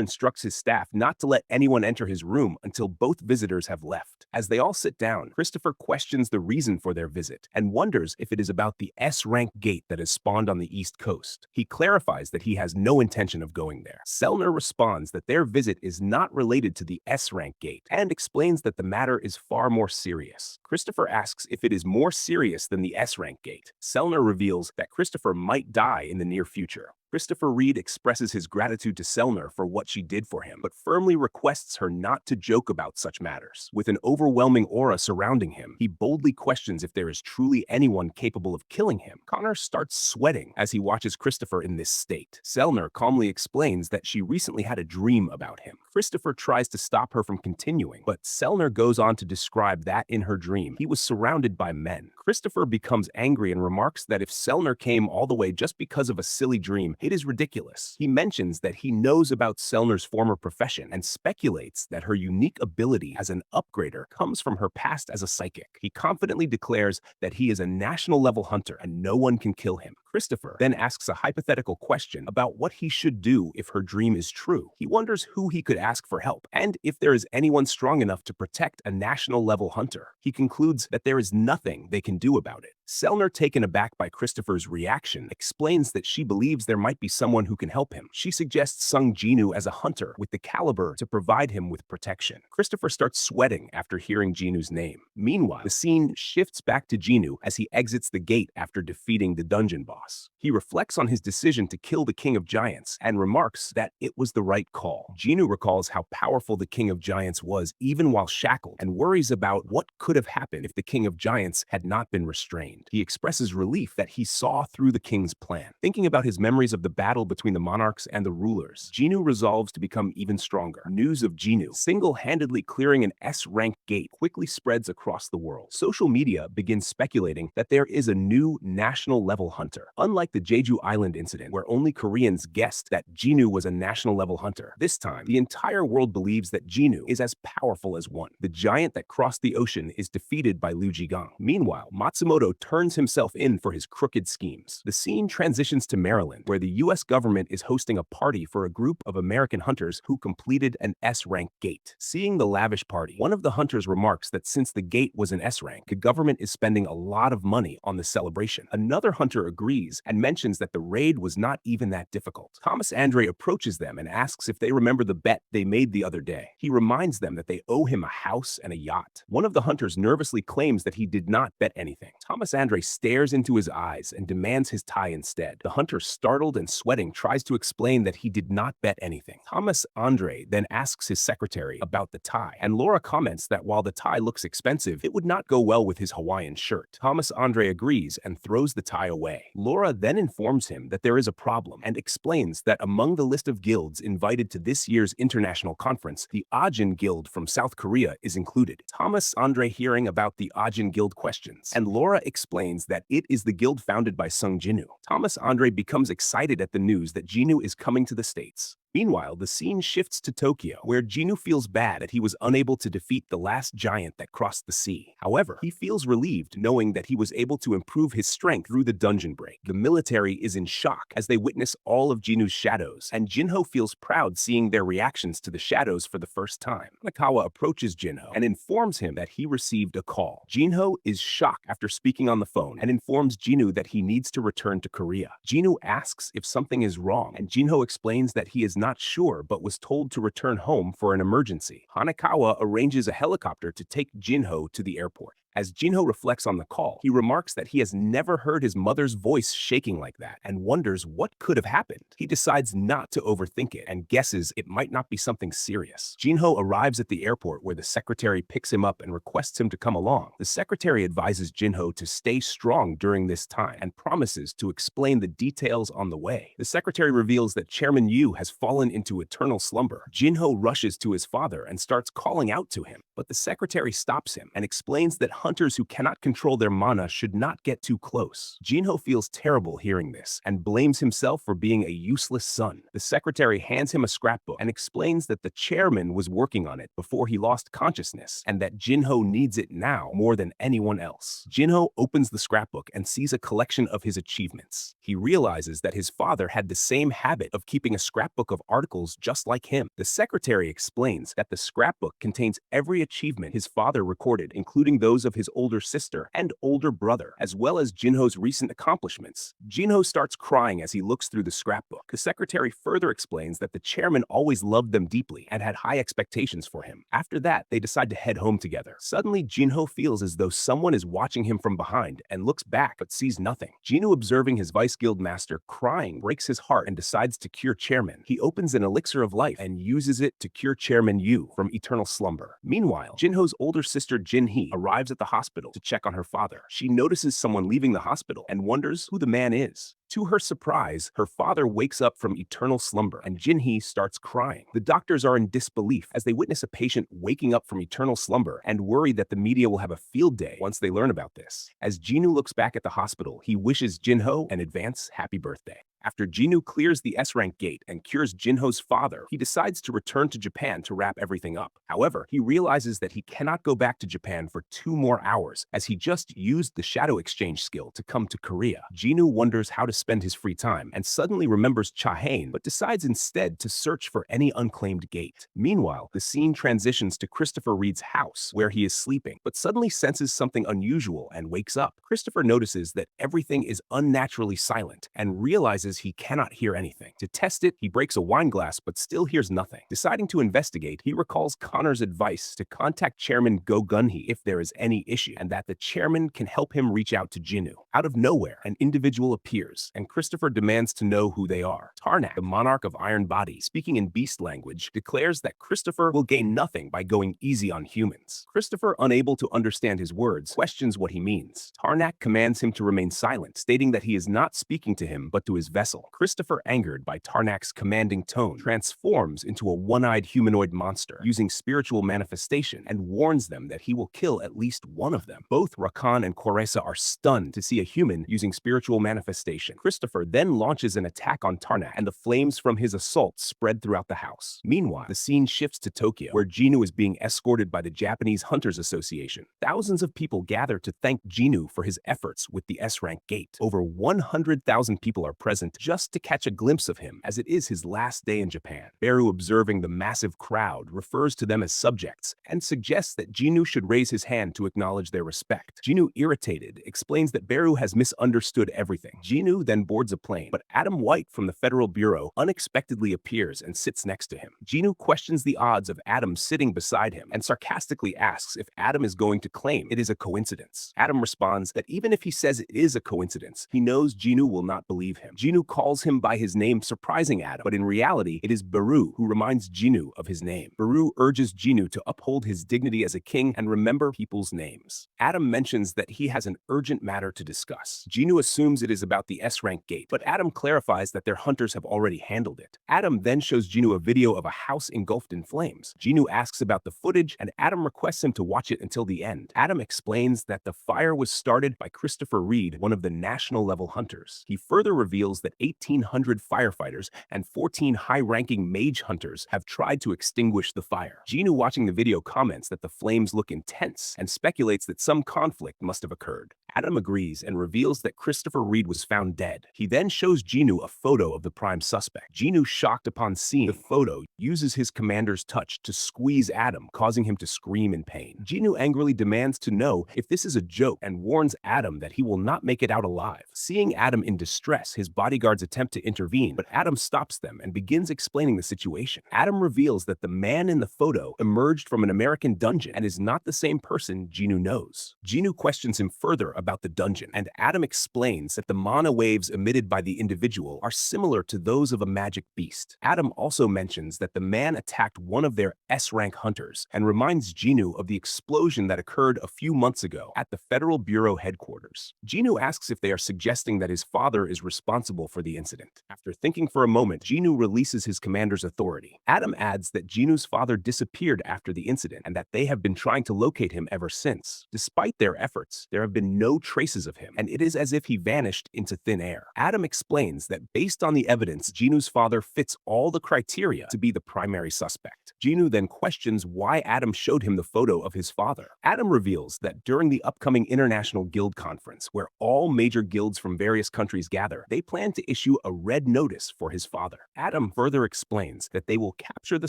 instructs his staff not to let anyone enter his room until both visitors have left. As they all sit down, Christopher questions the reason for their visit and wonders if it is about the S-rank gate that has spawned on the East Coast. He clarifies that he has no intention of going there. Selner responds that their visit is not related to the S-rank gate and explains that the matter is far more serious. Christopher asks if it is more serious than the S-rank gate. Selner reveals that Christopher might die in the near future. Christopher Reed expresses his gratitude to Selner for what she did for him, but firmly requests her not to joke about such matters. With an overwhelming aura surrounding him, he boldly questions if there is truly anyone capable of killing him. Connor starts sweating as he watches Christopher in this state. Selner calmly explains that she recently had a dream about him. Christopher tries to stop her from continuing, but Selner goes on to describe that in her dream, he was surrounded by men. Christopher becomes angry and remarks that if Selner came all the way just because of a silly dream, it is ridiculous. He mentions that he knows about Selner's former profession and speculates that her unique ability as an upgrader comes from her past as a psychic. He confidently declares that he is a national level hunter and no one can kill him. Christopher then asks a hypothetical question about what he should do if her dream is true. He wonders who he could ask for help and if there is anyone strong enough to protect a national level hunter. He concludes that there is nothing they can do about it. Selner, taken aback by Christopher's reaction, explains that she believes there might be someone who can help him. She suggests Sung Jinwoo as a hunter with the caliber to provide him with protection. Christopher starts sweating after hearing Jinwoo's name. Meanwhile, the scene shifts back to Jinwoo as he exits the gate after defeating the dungeon boss. He reflects on his decision to kill the King of Giants and remarks that it was the right call. Jinwoo recalls how powerful the King of Giants was even while shackled and worries about what could have happened if the King of Giants had not been restrained. He expresses relief that he saw through the king's plan. Thinking about his memories of the battle between the monarchs and the rulers, Jinwoo resolves to become even stronger. News of Jinwoo single-handedly clearing an S-rank gate quickly spreads across the world. Social media begins speculating that there is a new national-level hunter. Unlike the Jeju Island incident, where only Koreans guessed that Jinwoo was a national-level hunter, this time, the entire world believes that Jinwoo is as powerful as one. The giant that crossed the ocean is defeated by Liu Zhigang. Meanwhile, Matsumoto turns himself in for his crooked schemes. The scene transitions to Maryland, where the US government is hosting a party for a group of American hunters who completed an S-rank gate. Seeing the lavish party, one of the hunters remarks that since the gate was an S-rank, the government is spending a lot of money on the celebration. Another hunter agrees and mentions that the raid was not even that difficult. Thomas Andre approaches them and asks if they remember the bet they made the other day. He reminds them that they owe him a house and a yacht. One of the hunters nervously claims that he did not bet anything. Thomas Andre stares into his eyes and demands his tie instead. The hunter, startled and sweating, tries to explain that he did not bet anything. Thomas Andre then asks his secretary about the tie, and Laura comments that while the tie looks expensive, it would not go well with his Hawaiian shirt. Thomas Andre agrees and throws the tie away. Laura then informs him that there is a problem and explains that among the list of guilds invited to this year's international conference, the Ahjin Guild from South Korea is included. Thomas Andre, hearing about the Ahjin Guild, questions, and Laura explains that it is the guild founded by Sung Jinwoo. Thomas Andre becomes excited at the news that Jinwoo is coming to the States. Meanwhile, the scene shifts to Tokyo, where Jinwoo feels bad that he was unable to defeat the last giant that crossed the sea. However, he feels relieved knowing that he was able to improve his strength through the dungeon break. The military is in shock as they witness all of Jinwoo's shadows, and Jinho feels proud seeing their reactions to the shadows for the first time. Hanekawa approaches Jinho and informs him that he received a call. Jinho is shocked after speaking on the phone and informs Jinwoo that he needs to return to Korea. Jinwoo asks if something is wrong, and Jinho explains that he is not sure but was told to return home for an emergency. Hanekawa arranges a helicopter to take Jinho to the airport. As Jinho reflects on the call, he remarks that he has never heard his mother's voice shaking like that and wonders what could have happened. He decides not to overthink it and guesses it might not be something serious. Jinho arrives at the airport where the secretary picks him up and requests him to come along. The secretary advises Jinho to stay strong during this time and promises to explain the details on the way. The secretary reveals that Chairman Yu has fallen into eternal slumber. Jinho rushes to his father and starts calling out to him, but the secretary stops him and explains that hunters who cannot control their mana should not get too close. Jinho feels terrible hearing this and blames himself for being a useless son. The secretary hands him a scrapbook and explains that the chairman was working on it before he lost consciousness and that Jinho needs it now more than anyone else. Jinho opens the scrapbook and sees a collection of his achievements. He realizes that his father had the same habit of keeping a scrapbook of articles just like him. The secretary explains that the scrapbook contains every achievement his father recorded, including those of his older sister and older brother, as well as Jinho's recent accomplishments. Jinho starts crying as he looks through the scrapbook. The secretary further explains that the chairman always loved them deeply and had high expectations for him. After that, they decide to head home together. Suddenly, Jinho feels as though someone is watching him from behind and looks back but sees nothing. Jinho, observing his vice guild master crying, breaks his heart and decides to cure Chairman. He opens an elixir of life and uses it to cure Chairman Yu from eternal slumber. Meanwhile, Jinho's older sister Gunhee arrives at the hospital to check on her father. She notices someone leaving the hospital and wonders who the man is. To her surprise, her father wakes up from eternal slumber and Gunhee starts crying. The doctors are in disbelief as they witness a patient waking up from eternal slumber and worry that the media will have a field day once they learn about this. As Jinwoo looks back at the hospital, he wishes Jinho an advance happy birthday. After Jinwoo clears the S-rank gate and cures Jinho's father, he decides to return to Japan to wrap everything up. However, he realizes that he cannot go back to Japan for 2 more hours, as he just used the shadow exchange skill to come to Korea. Jinwoo wonders how to spend his free time and suddenly remembers Chahain, but decides instead to search for any unclaimed gate. Meanwhile, the scene transitions to Christopher Reed's house, where he is sleeping, but suddenly senses something unusual and wakes up. Christopher notices that everything is unnaturally silent and realizes he cannot hear anything. To test it, he breaks a wine glass but still hears nothing. Deciding to investigate, he recalls Connor's advice to contact Chairman Gunhee if there is any issue, and that the chairman can help him reach out to Jinwoo. Out of nowhere, an individual appears, and Christopher demands to know who they are. Tarnak, the monarch of Iron Body, speaking in beast language, declares that Christopher will gain nothing by going easy on humans. Christopher, unable to understand his words, questions what he means. Tarnak commands him to remain silent, stating that he is not speaking to him but to his vessel. Christopher, angered by Tarnak's commanding tone, transforms into a one-eyed humanoid monster using spiritual manifestation and warns them that he will kill at least one of them. Both Rakan and Koresa are stunned to see a human using spiritual manifestation. Christopher then launches an attack on Tarnak, and the flames from his assault spread throughout the house. Meanwhile, the scene shifts to Tokyo, where Jinwoo is being escorted by the Japanese Hunters Association. Thousands of people gather to thank Jinwoo for his efforts with the S-rank gate. Over 100,000 people are present just to catch a glimpse of him, as it is his last day in Japan. Beru, observing the massive crowd, refers to them as subjects and suggests that Jinwoo should raise his hand to acknowledge their respect. Jinwoo, irritated, explains that Beru has misunderstood everything. Jinwoo then boards a plane, but Adam White from the Federal Bureau unexpectedly appears and sits next to him. Jinwoo questions the odds of Adam sitting beside him and sarcastically asks if Adam is going to claim it is a coincidence. Adam responds that even if he says it is a coincidence, he knows Jinwoo will not believe him. Jinwoo calls him by his name, surprising Adam, but in reality, it is Beru who reminds Jinwoo of his name. Beru urges Jinwoo to uphold his dignity as a king and remember people's names. Adam mentions that he has an urgent matter to discuss. Jinwoo assumes it is about the S-rank gate, but Adam clarifies that their hunters have already handled it. Adam then shows Jinwoo a video of a house engulfed in flames. Jinwoo asks about the footage, and Adam requests him to watch it until the end. Adam explains that the fire was started by Christopher Reed, one of the national-level hunters. He further reveals that that 1,800 firefighters and 14 high-ranking mage hunters have tried to extinguish the fire. Jinwoo, watching the video, comments that the flames look intense and speculates that some conflict must have occurred. Adam agrees and reveals that Christopher Reed was found dead. He then shows Jinwoo a photo of the prime suspect. Jinwoo, shocked upon seeing the photo, uses his commander's touch to squeeze Adam, causing him to scream in pain. Jinwoo angrily demands to know if this is a joke and warns Adam that he will not make it out alive. Seeing Adam in distress, his bodyguards attempt to intervene, but Adam stops them and begins explaining the situation. Adam reveals that the man in the photo emerged from an American dungeon and is not the same person Jinwoo knows. Jinwoo questions him further about the dungeon, and Adam explains that the mana waves emitted by the individual are similar to those of a magic beast. Adam also mentions that the man attacked one of their S-rank hunters and reminds Jinwoo of the explosion that occurred a few months ago at the Federal Bureau headquarters. Jinwoo asks if they are suggesting that his father is responsible for the incident. After thinking for a moment, Jinwoo releases his commander's authority. Adam adds that Jinwoo's father disappeared after the incident and that they have been trying to locate him ever since. Despite their efforts, there have been no traces of him, and it is as if he vanished into thin air. Adam explains that based on the evidence, Jinwoo's father fits all the criteria to be the primary suspect. Jinwoo then questions why Adam showed him the photo of his father. Adam reveals that during the upcoming International Guild Conference, where all major guilds from various countries gather, they plan to issue a red notice for his father. Adam further explains that they will capture the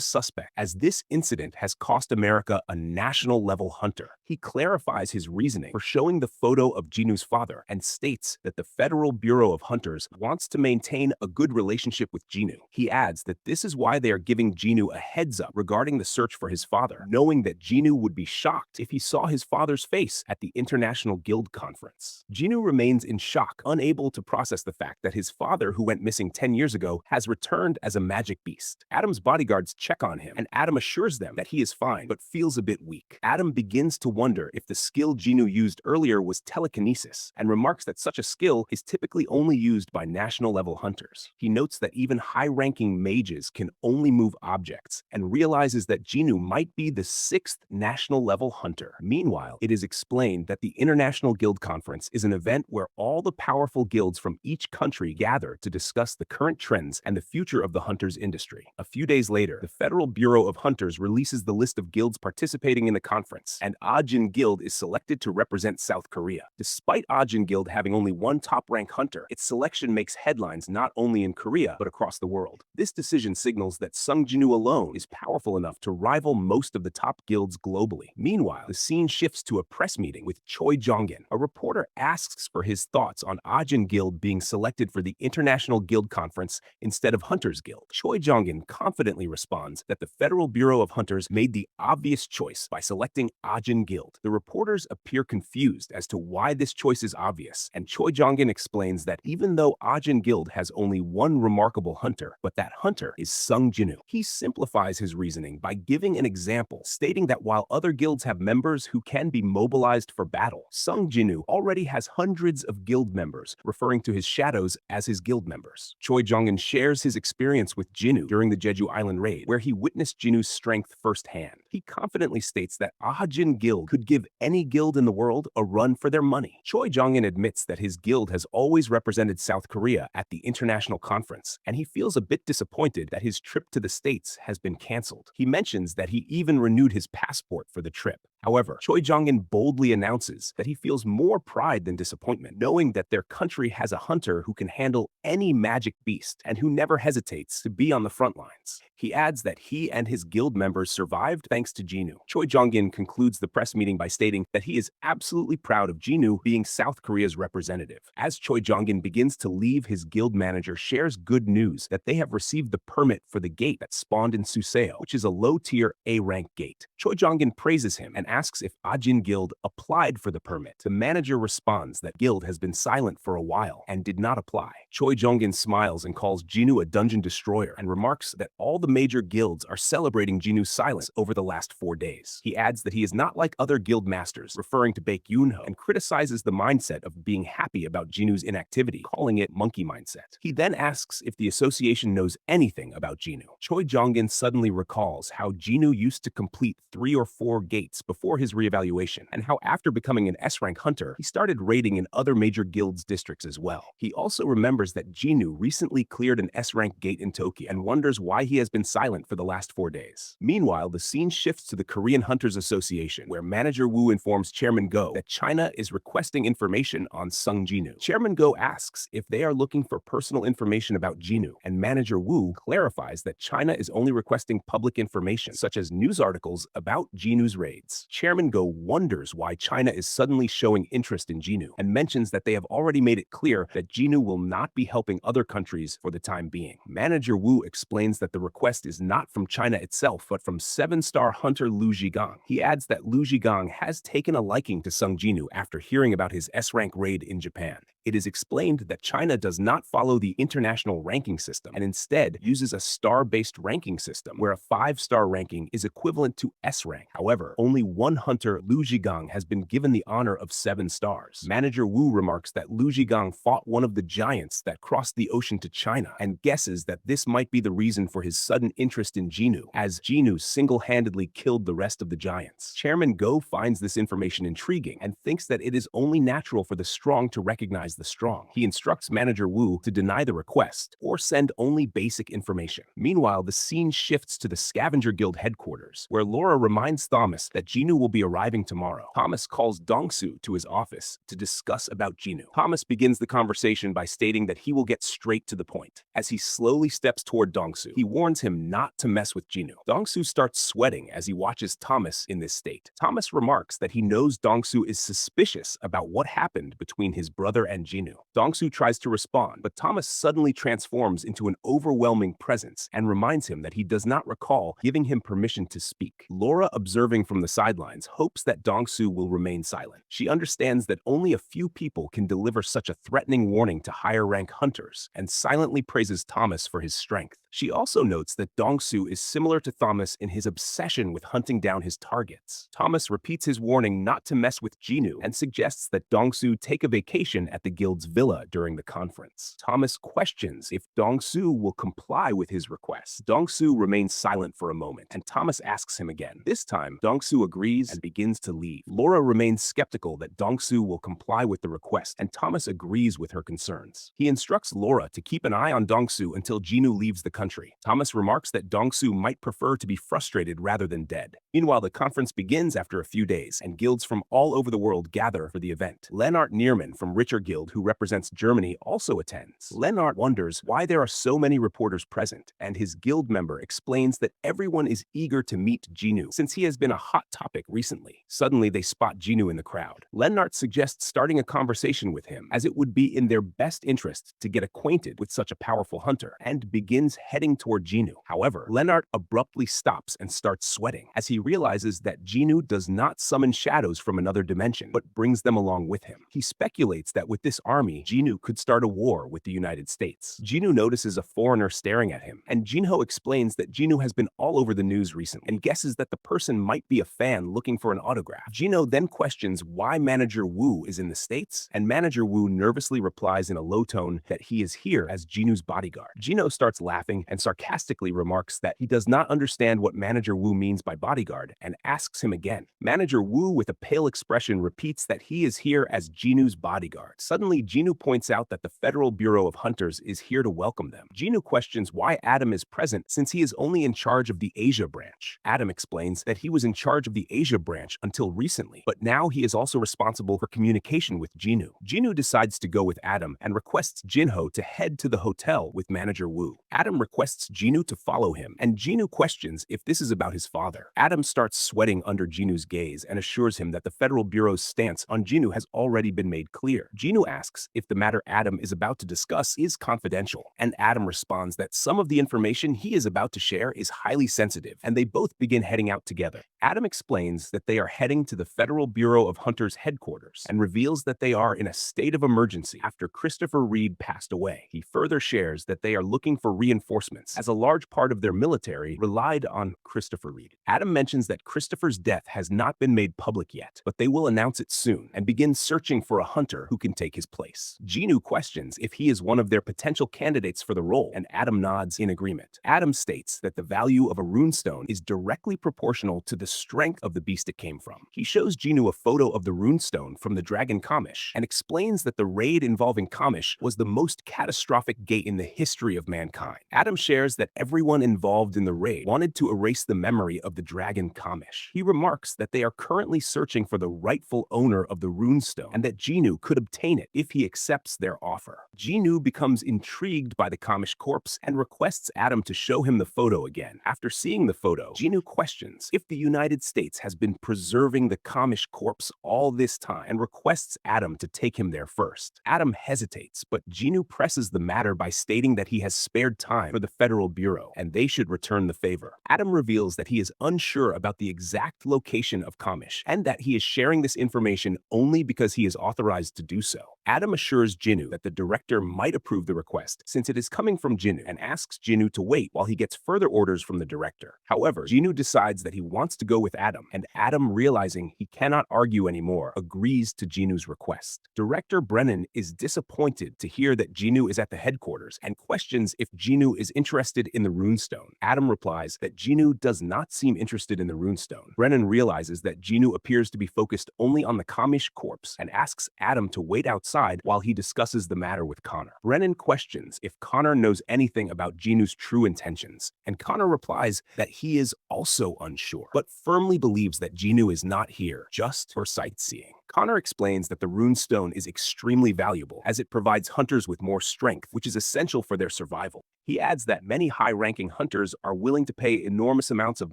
suspect as this incident has cost America a national-level hunter. He clarifies his reasoning for showing the photo of Jinwoo's father and states that the Federal Bureau of Hunters wants to maintain a good relationship with Jinwoo. He adds that this is why they are giving Jinwoo a heads up regarding the search for his father, knowing that Jinwoo would be shocked if he saw his father's face at the International Guild Conference. Jinwoo remains in shock, unable to process the fact that his father, who went missing 10 years ago, has returned as a magic beast. Adam's bodyguards check on him, and Adam assures them that he is fine, but feels a bit weak. Adam begins to wonder if the skill Jinwoo used earlier was telekinesis, and remarks that such a skill is typically only used by national-level hunters. He notes that even high-ranking mages can only move objects, and realizes that Jinwoo might be the 6th national-level hunter. Meanwhile, it is explained that the International Guild Conference is an event where all the powerful guilds from each country gather to discuss the current trends and the future of the hunters industry. A few days later, the Federal Bureau of Hunters releases the list of guilds participating in the conference, and Ahjin Guild is selected to represent South Korea. Despite Ahjin Guild having only one top-rank hunter, its selection makes headlines not only in Korea but across the world. This decision signals that Sung Jinwoo alone is powerful enough to rival most of the top guilds globally. Meanwhile, the scene shifts to a press meeting with Choi Jong-In. A reporter asks for his thoughts on Ahjin Guild being selected for the International Guild Conference instead of Hunters Guild. Choi Jong-In confidently responds that the Federal Bureau of Hunters made the obvious choice by selecting Ahjin Guild. The reporters appear confused as to why this choice is obvious, and Choi Jong-In explains that even though Ahjin Guild has only one remarkable hunter, but that hunter is Sung Jinwoo. He simplifies his reasoning by giving an example, stating that while other guilds have members who can be mobilized for battle, Sung Jinwoo already has hundreds of guild members, referring to his shadows as his guild members. Choi Jong-In shares his experience with Jinwoo during the Jeju Island raid, where he witnessed Jinwoo's strength firsthand. He confidently states that Ahjin Guild could give any guild in the world a run for their money. Choi Jong-In admits that his guild has always represented South Korea at the international conference, and he feels a bit disappointed that his trip to the States has been canceled. He mentions that he even renewed his passport for the trip. However, Choi Jong-In boldly announces that he feels more pride than disappointment, knowing that their country has a hunter who can handle any magic beast and who never hesitates to be on the front lines. He adds that he and his guild members survived thanks to Jinwoo. Choi Jong-In concludes the press meeting by stating that he is absolutely proud of Jinwoo being South Korea's representative. As Choi Jong-In begins to leave, his guild manager shares good news that they have received the permit for the gate that spawned in Suseo, which is a low-tier A-rank gate. Choi Jong-In praises him and asks if Ahjin Guild applied for the permit. The manager responds that Guild has been silent for a while and did not apply. Choi Jong-In smiles and calls Jinwoo a dungeon destroyer and remarks that all the major guilds are celebrating Jinwoo's silence over the last 4 days. He adds that he is not like other guild masters, referring to Baekhyunho, and criticizes the mindset of being happy about Jinwoo's inactivity, calling it monkey mindset. He then asks if the association knows anything about Jinwoo. Choi Jong-In suddenly recalls how Jinwoo used to complete 3 or 4 gates before before his reevaluation, and how after becoming an S-rank hunter, he started raiding in other major guilds' districts as well. He also remembers that Jinwoo recently cleared an S-rank gate in Tokyo and wonders why he has been silent for the last 4 days. Meanwhile, the scene shifts to the Korean Hunters Association, where Manager Woo informs Chairman Go that China is requesting information on Sung Jinwoo. Chairman Go asks if they are looking for personal information about Jinwoo, and Manager Woo clarifies that China is only requesting public information, such as news articles about Jinwoo's raids. Chairman Go wonders why China is suddenly showing interest in Jinwoo, and mentions that they have already made it clear that Jinwoo will not be helping other countries for the time being. Manager Woo explains that the request is not from China itself, but from 7-star hunter Liu Zhigang. He adds that Liu Zhigang has taken a liking to Sung Jinwoo after hearing about his S-rank raid in Japan. It is explained that China does not follow the international ranking system and instead uses a star-based ranking system where a 5-star ranking is equivalent to S rank. However, only one hunter, Liu Zhigang, has been given the honor of 7 stars. Manager Wu remarks that Liu Zhigang fought one of the giants that crossed the ocean to China and guesses that this might be the reason for his sudden interest in Jinwoo, as Jinwoo single-handedly killed the rest of the giants. Chairman Go finds this information intriguing and thinks that it is only natural for the strong to recognize the strong. He instructs Manager Wu to deny the request or send only basic information. Meanwhile, the scene shifts to the Scavenger Guild headquarters, where Laura reminds Thomas that Jinwoo will be arriving tomorrow. Thomas calls Dongsoo to his office to discuss about Jinwoo. Thomas begins the conversation by stating that he will get straight to the point. As he slowly steps toward Dongsoo, he warns him not to mess with Jinwoo. Dongsoo starts sweating as he watches Thomas in this state. Thomas remarks that he knows Dongsoo is suspicious about what happened between his brother and Jinwoo. Dongsoo tries to respond, but Thomas suddenly transforms into an overwhelming presence and reminds him that he does not recall giving him permission to speak. Laura, observing from the sidelines, hopes that Dongsoo will remain silent. She understands that only a few people can deliver such a threatening warning to higher-rank hunters, and silently praises Thomas for his strength. She also notes that Dongsoo is similar to Thomas in his obsession with hunting down his targets. Thomas repeats his warning not to mess with Jinwoo and suggests that Dongsoo take a vacation at the guild's villa during the conference. Thomas questions if Dongsoo will comply with his request. Dongsoo remains silent for a moment, and Thomas asks him again. This time, Dongsoo agrees and begins to leave. Laura remains skeptical that Dongsoo will comply with the request, and Thomas agrees with her concerns. He instructs Laura to keep an eye on Dongsoo until Jinwoo leaves the country. Thomas remarks that Dongsoo might prefer to be frustrated rather than dead. Meanwhile, the conference begins after a few days, and guilds from all over the world gather for the event. Lennart Nierman from Richer Guild, who represents Germany, also attends. Lennart wonders why there are so many reporters present, and his guild member explains that everyone is eager to meet Jinwoo, since he has been a hot topic recently. Suddenly, they spot Jinwoo in the crowd. Lennart suggests starting a conversation with him, as it would be in their best interest to get acquainted with such a powerful hunter, and begins heading toward Jinwoo. However, Lennart abruptly stops and starts sweating, as he realizes that Jinwoo does not summon shadows from another dimension, but brings them along with him. He speculates that with this army, Jinwoo could start a war with the United States. Jinwoo notices a foreigner staring at him, and JInho explains that Jinwoo has been all over the news recently, and guesses that the person might be a fan looking for an autograph. JInho then questions why Manager Wu is in the States, and Manager Wu nervously replies in a low tone that he is here as Jinwoo's bodyguard. JInho starts laughing and sarcastically remarks that he does not understand what Manager Wu means by bodyguard, and asks him again. Manager Wu, with a pale expression, repeats that he is here as Jinwoo's bodyguard. Suddenly, Jinwoo points out that the Federal Bureau of Hunters is here to welcome them. Jinwoo questions why Adam is present since he is only in charge of the Asia branch. Adam explains that he was in charge of the Asia branch until recently, but now he is also responsible for communication with Jinwoo. Jinwoo decides to go with Adam and requests JInho to head to the hotel with Manager Wu. Adam requests Jinwoo to follow him, and Jinwoo questions if this is about his father. Adam starts sweating under Jinwoo's gaze and assures him that the Federal Bureau's stance on Jinwoo has already been made clear. Jinwoo asks if the matter Adam is about to discuss is confidential, and Adam responds that some of the information he is about to share is highly sensitive, and they both begin heading out together. Adam explains that they are heading to the Federal Bureau of Hunters headquarters and reveals that they are in a state of emergency after Christopher Reed passed away. He further shares that they are looking for reinforcements reinforcements, as a large part of their military relied on Christopher Reed. Adam mentions that Christopher's death has not been made public yet, but they will announce it soon and begin searching for a hunter who can take his place. Jinwoo questions if he is one of their potential candidates for the role, and Adam nods in agreement. Adam states that the value of a runestone is directly proportional to the strength of the beast it came from. He shows Jinwoo a photo of the runestone from the dragon Kamish and explains that the raid involving Kamish was the most catastrophic gate in the history of mankind. Adam shares that everyone involved in the raid wanted to erase the memory of the dragon Kamish. He remarks that they are currently searching for the rightful owner of the runestone and that Jinwoo could obtain it if he accepts their offer. Jinwoo becomes intrigued by the Kamish corpse and requests Adam to show him the photo again. After seeing the photo, Jinwoo questions if the United States has been preserving the Kamish corpse all this time and requests Adam to take him there first. Adam hesitates, but Jinwoo presses the matter by stating that he has spared time for the Federal Bureau and they should return the favor. Adam reveals that he is unsure about the exact location of Kamish and that he is sharing this information only because he is authorized to do so. Adam assures Jinwoo that the director might approve the request since it is coming from Jinwoo and asks Jinwoo to wait while he gets further orders from the director. However, Jinwoo decides that he wants to go with Adam, and Adam, realizing he cannot argue anymore, agrees to Jinwoo's request. Director Brennan is disappointed to hear that Jinwoo is at the headquarters and questions if Jinwoo is interested in the runestone. Adam replies that Jinwoo does not seem interested in the runestone. Brennan realizes that Jinwoo appears to be focused only on the Kamish corpse and asks Adam to wait outside while he discusses the matter with Connor. Brennan questions if Connor knows anything about Jinwoo's true intentions, and Connor replies that he is also unsure, but firmly believes that Jinwoo is not here just for sightseeing. Connor explains that the runestone is extremely valuable as it provides hunters with more strength, which is essential for their survival. He adds that many high-ranking hunters are willing to pay enormous amounts of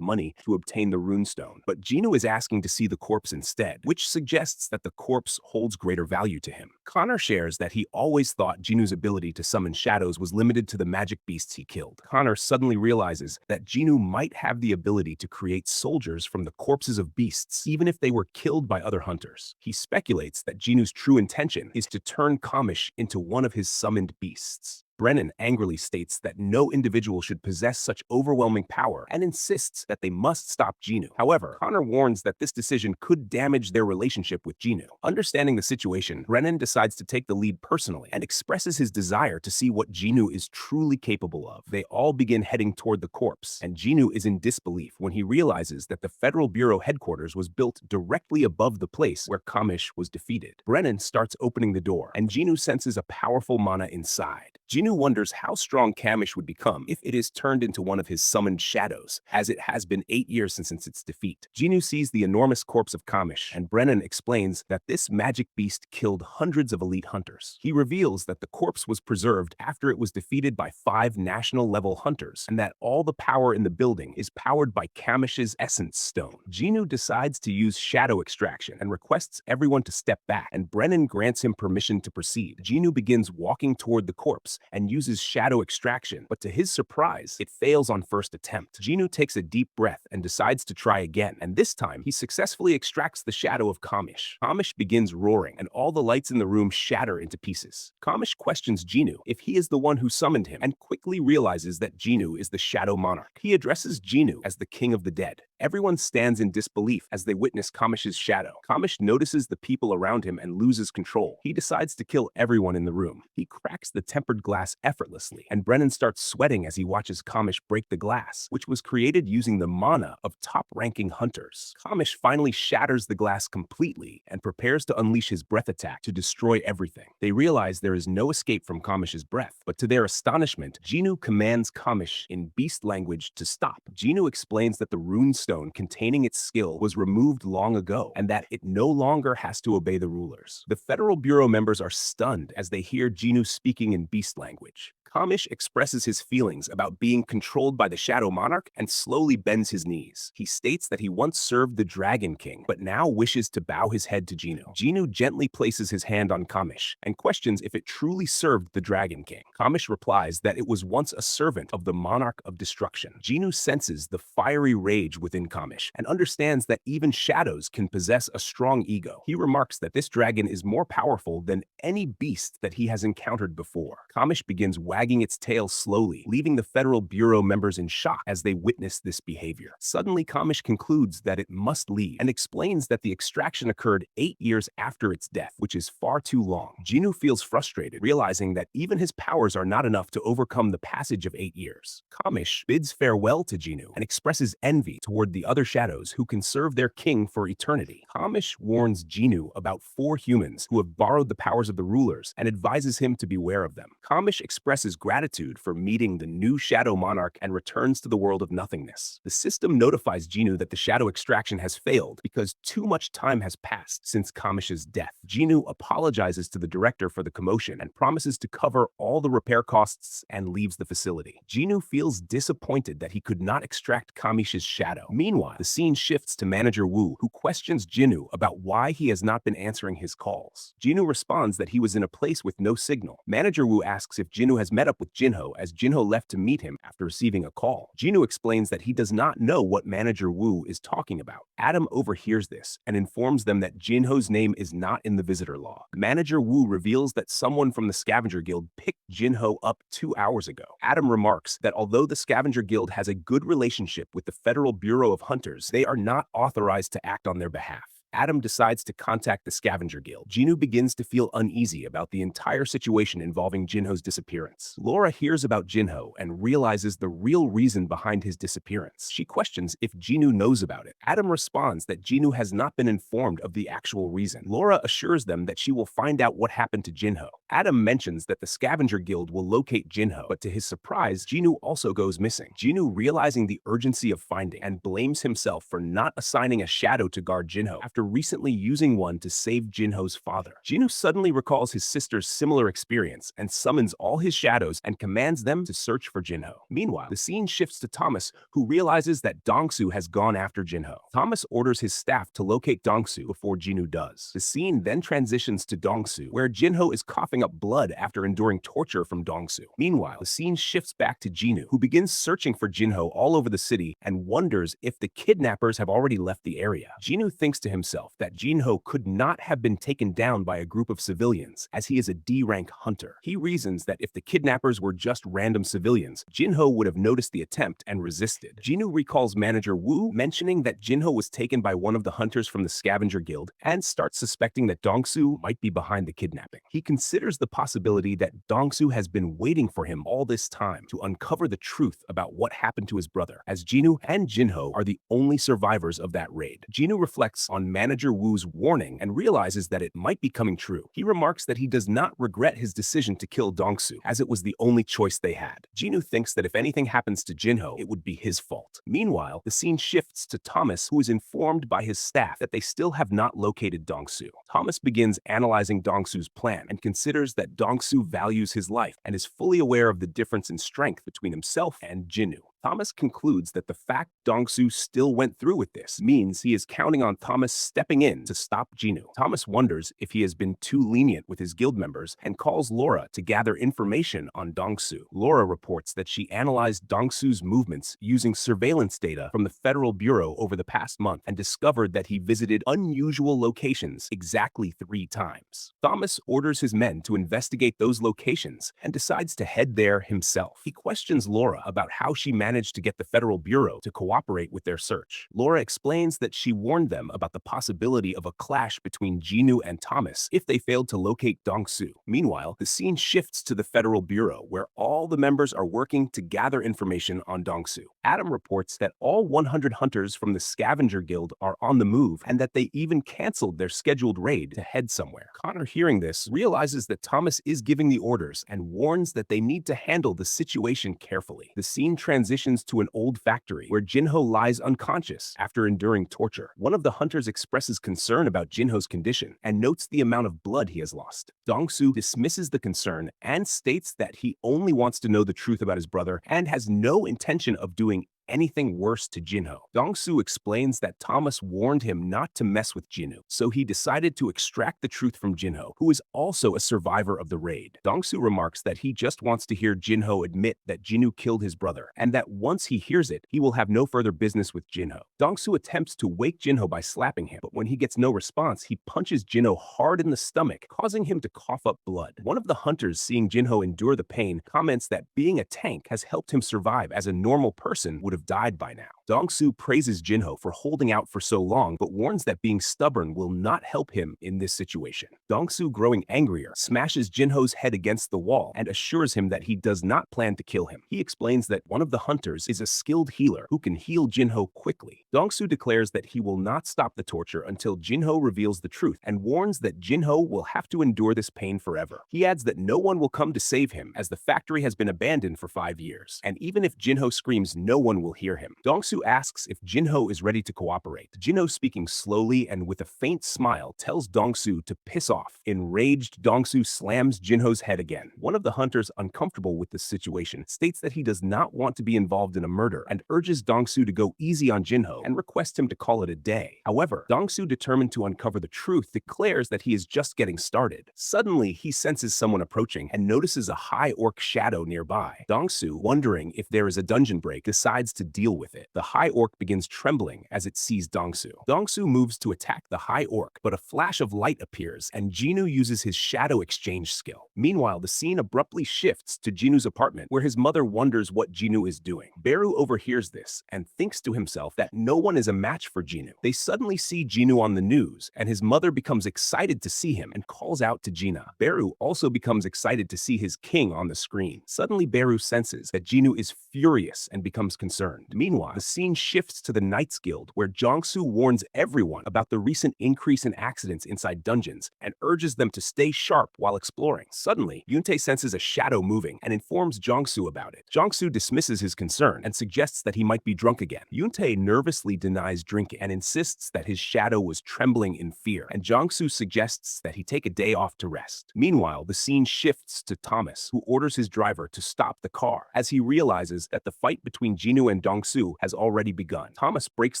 money to obtain the runestone, but Jinwoo is asking to see the corpse instead, which suggests that the corpse holds greater value to him. Connor shares that he always thought Jinwoo's ability to summon shadows was limited to the magic beasts he killed. Connor suddenly realizes that Jinwoo might have the ability to create soldiers from the corpses of beasts, even if they were killed by other hunters. He speculates that Jinwoo's true intention is to turn Kamish into one of his summoned beasts. Brennan angrily states that no individual should possess such overwhelming power and insists that they must stop Jinwoo. However, Connor warns that this decision could damage their relationship with Jinwoo. Understanding the situation, Brennan decides to take the lead personally and expresses his desire to see what Jinwoo is truly capable of. They all begin heading toward the corpse, and Jinwoo is in disbelief when he realizes that the Federal Bureau headquarters was built directly above the place where Kamish was defeated. Brennan starts opening the door, and Jinwoo senses a powerful mana inside. Jinwoo wonders how strong Kamish would become if it is turned into one of his summoned shadows, as it has been 8 years since its defeat. Jinwoo sees the enormous corpse of Kamish, and Brennan explains that this magic beast killed hundreds of elite hunters. He reveals that the corpse was preserved after it was defeated by 5 national-level hunters, and that all the power in the building is powered by Kamish's essence stone. Jinwoo decides to use shadow extraction and requests everyone to step back, and Brennan grants him permission to proceed. Jinwoo begins walking toward the corpse and uses shadow extraction, but to his surprise, it fails on first attempt. Jinwoo takes a deep breath and decides to try again, and this time he successfully extracts the shadow of Kamish. Kamish begins roaring, and all the lights in the room shatter into pieces. Kamish questions Jinwoo if he is the one who summoned him, and quickly realizes that Jinwoo is the Shadow Monarch. He addresses Jinwoo as the King of the Dead. Everyone stands in disbelief as they witness Kamish's shadow. Kamish notices the people around him and loses control. He decides to kill everyone in the room. He cracks the tempered glass effortlessly, and Brennan starts sweating as he watches Kamish break the glass, which was created using the mana of top-ranking hunters. Kamish finally shatters the glass completely and prepares to unleash his breath attack to destroy everything. They realize there is no escape from Kamish's breath, but to their astonishment, Jinwoo commands Kamish in beast language to stop. Jinwoo explains that the runestone containing its skill was removed long ago, and that it no longer has to obey the rulers. The Federal Bureau members are stunned as they hear Jinwoo speaking in beast language. Kamish expresses his feelings about being controlled by the Shadow Monarch and slowly bends his knees. He states that he once served the Dragon King, but now wishes to bow his head to Jinwoo. Jinwoo gently places his hand on Kamish and questions if it truly served the Dragon King. Kamish replies that it was once a servant of the Monarch of Destruction. Jinwoo senses the fiery rage within Kamish and understands that even shadows can possess a strong ego. He remarks that this dragon is more powerful than any beast that he has encountered before. Kamish begins wagging wagging its tail slowly, leaving the Federal Bureau members in shock as they witness this behavior. Suddenly, Kamish concludes that it must leave and explains that the extraction occurred 8 years after its death, which is far too long. Jinwoo feels frustrated, realizing that even his powers are not enough to overcome the passage of 8 years. Kamish bids farewell to Jinwoo and expresses envy toward the other shadows who can serve their king for eternity. Kamish warns Jinwoo about 4 humans who have borrowed the powers of the rulers and advises him to beware of them. Kamish expresses gratitude for meeting the new Shadow Monarch and returns to the world of nothingness. The system notifies Jinwoo that the shadow extraction has failed because too much time has passed since Kamish's death. Jinwoo apologizes to the director for the commotion and promises to cover all the repair costs and leaves the facility. Jinwoo feels disappointed that he could not extract Kamish's shadow. Meanwhile, the scene shifts to Manager Woo, who questions Jinwoo about why he has not been answering his calls. Jinwoo responds that he was in a place with no signal. Manager Woo asks if Jinwoo has met up with JInho, as JInho left to meet him after receiving a call. Jinwoo explains that he does not know what Manager Woo is talking about. Adam overhears this and informs them that JInho's name is not in the visitor log. Manager Woo reveals that someone from the Scavenger Guild picked JInho up 2 hours ago. Adam remarks that although the Scavenger Guild has a good relationship with the Federal Bureau of Hunters, they are not authorized to act on their behalf. Adam decides to contact the Scavenger Guild. Jinwoo begins to feel uneasy about the entire situation involving JInho's disappearance. Laura hears about JInho and realizes the real reason behind his disappearance. She questions if Jinwoo knows about it. Adam responds that Jinwoo has not been informed of the actual reason. Laura assures them that she will find out what happened to JInho. Adam mentions that the Scavenger Guild will locate JInho, but to his surprise, Jinwoo also goes missing. Jinwoo, realizing the urgency of finding, and blames himself for not assigning a shadow to guard JInho after recently using one to save JInho's father. Jinwoo suddenly recalls his sister's similar experience and summons all his shadows and commands them to search for JInho. Meanwhile, the scene shifts to Thomas, who realizes that Dongsoo has gone after JInho. Thomas orders his staff to locate Dongsoo before Jinwoo does. The scene then transitions to Dongsoo, where JInho is coughing up blood after enduring torture from Dongsoo. Meanwhile, the scene shifts back to Jinwoo, who begins searching for JInho all over the city and wonders if the kidnappers have already left the area. Jinwoo thinks to himself that JInho could not have been taken down by a group of civilians, as he is a D-rank hunter. He reasons that if the kidnappers were just random civilians, JInho would have noticed the attempt and resisted. Jinwoo recalls Manager Woo mentioning that JInho was taken by one of the hunters from the Scavenger Guild and starts suspecting that Dongsoo might be behind the kidnapping. He considers the possibility that Dongsoo has been waiting for him all this time to uncover the truth about what happened to his brother, as Jinwoo and JInho are the only survivors of that raid. Jinwoo reflects on Manager Woo's warning and realizes that it might be coming true. He remarks that he does not regret his decision to kill Dongsoo, as it was the only choice they had. Jinwoo thinks that if anything happens to JInho, it would be his fault. Meanwhile, the scene shifts to Thomas, who is informed by his staff that they still have not located Dongsoo. Thomas begins analyzing Dongsoo's plan and considers that Dongsoo values his life and is fully aware of the difference in strength between himself and Jinwoo. Thomas concludes that the fact Dongsoo still went through with this means he is counting on Thomas stepping in to stop Jinwoo. Thomas wonders if he has been too lenient with his guild members and calls Laura to gather information on Dongsoo. Laura reports that she analyzed Dongsoo's movements using surveillance data from the Federal Bureau over the past month and discovered that he visited unusual locations exactly 3 times. Thomas orders his men to investigate those locations and decides to head there himself. He questions Laura about how she managed to get the Federal Bureau to cooperate with their search. Laura explains that she warned them about the possibility of a clash between Jinwoo and Thomas if they failed to locate Dongsoo. Meanwhile, the scene shifts to the Federal Bureau, where all the members are working to gather information on Dongsoo. Adam reports that all 100 hunters from the Scavenger Guild are on the move and that they even canceled their scheduled raid to head somewhere. Connor, hearing this, realizes that Thomas is giving the orders and warns that they need to handle the situation carefully. The scene transitions to an old factory where JInho lies unconscious after enduring torture. One of the hunters expresses concern about JInho's condition and notes the amount of blood he has lost. Dongsoo dismisses the concern and states that he only wants to know the truth about his brother and has no intention of doing anything worse to Jinho. Dongsoo explains that Thomas warned him not to mess with Jinwoo, so he decided to extract the truth from Jinho, who is also a survivor of the raid. Dongsoo remarks that he just wants to hear Jinho admit that Jinwoo killed his brother, and that once he hears it, he will have no further business with Jinho. Dongsoo attempts to wake Jinho by slapping him, but when he gets no response, he punches Jinho hard in the stomach, causing him to cough up blood. One of the hunters, seeing Jinho endure the pain, comments that being a tank has helped him survive, as a normal person would have died by now. Dongsoo praises Jinho for holding out for so long, but warns that being stubborn will not help him in this situation. Dongsoo, growing angrier, smashes Jinho's head against the wall and assures him that he does not plan to kill him. He explains that one of the hunters is a skilled healer who can heal Jinho quickly. Dongsoo declares that he will not stop the torture until Jinho reveals the truth and warns that Jinho will have to endure this pain forever. He adds that no one will come to save him, as the factory has been abandoned for 5 years, and even if Jinho screams, no one will hear him. Dongsoo asks if Jinho is ready to cooperate. Jinho, speaking slowly and with a faint smile, tells Dongsoo to piss off. Enraged, Dongsoo slams Jinho's head again. One of the hunters, uncomfortable with this situation, states that he does not want to be involved in a murder and urges Dongsoo to go easy on Jinho and requests him to call it a day. However, Dongsoo, determined to uncover the truth, declares that he is just getting started. Suddenly, he senses someone approaching and notices a high orc shadow nearby. Dongsoo, wondering if there is a dungeon break, decides to deal with it. The high orc begins trembling as it sees Dongsoo. Dongsoo moves to attack the high orc, but a flash of light appears and Jinwoo uses his shadow exchange skill. Meanwhile, the scene abruptly shifts to Jinwoo's apartment, where his mother wonders what Jinwoo is doing. Beru overhears this and thinks to himself that no one is a match for Jinwoo. They suddenly see Jinwoo on the news, and his mother becomes excited to see him and calls out to Jinah. Beru also becomes excited to see his king on the screen. Suddenly, Beru senses that Jinwoo is furious and becomes concerned. Meanwhile, the scene shifts to the Knights Guild, where Jong-Soo warns everyone about the recent increase in accidents inside dungeons and urges them to stay sharp while exploring. Suddenly, Yuntae senses a shadow moving and informs Jong-Soo about it. Jong-Soo dismisses his concern and suggests that he might be drunk again. Yuntae nervously denies drinking and insists that his shadow was trembling in fear, and Jong-Soo suggests that he take a day off to rest. Meanwhile, the scene shifts to Thomas, who orders his driver to stop the car, as he realizes that the fight between Jinwoo and Dongsoo has already begun. Thomas breaks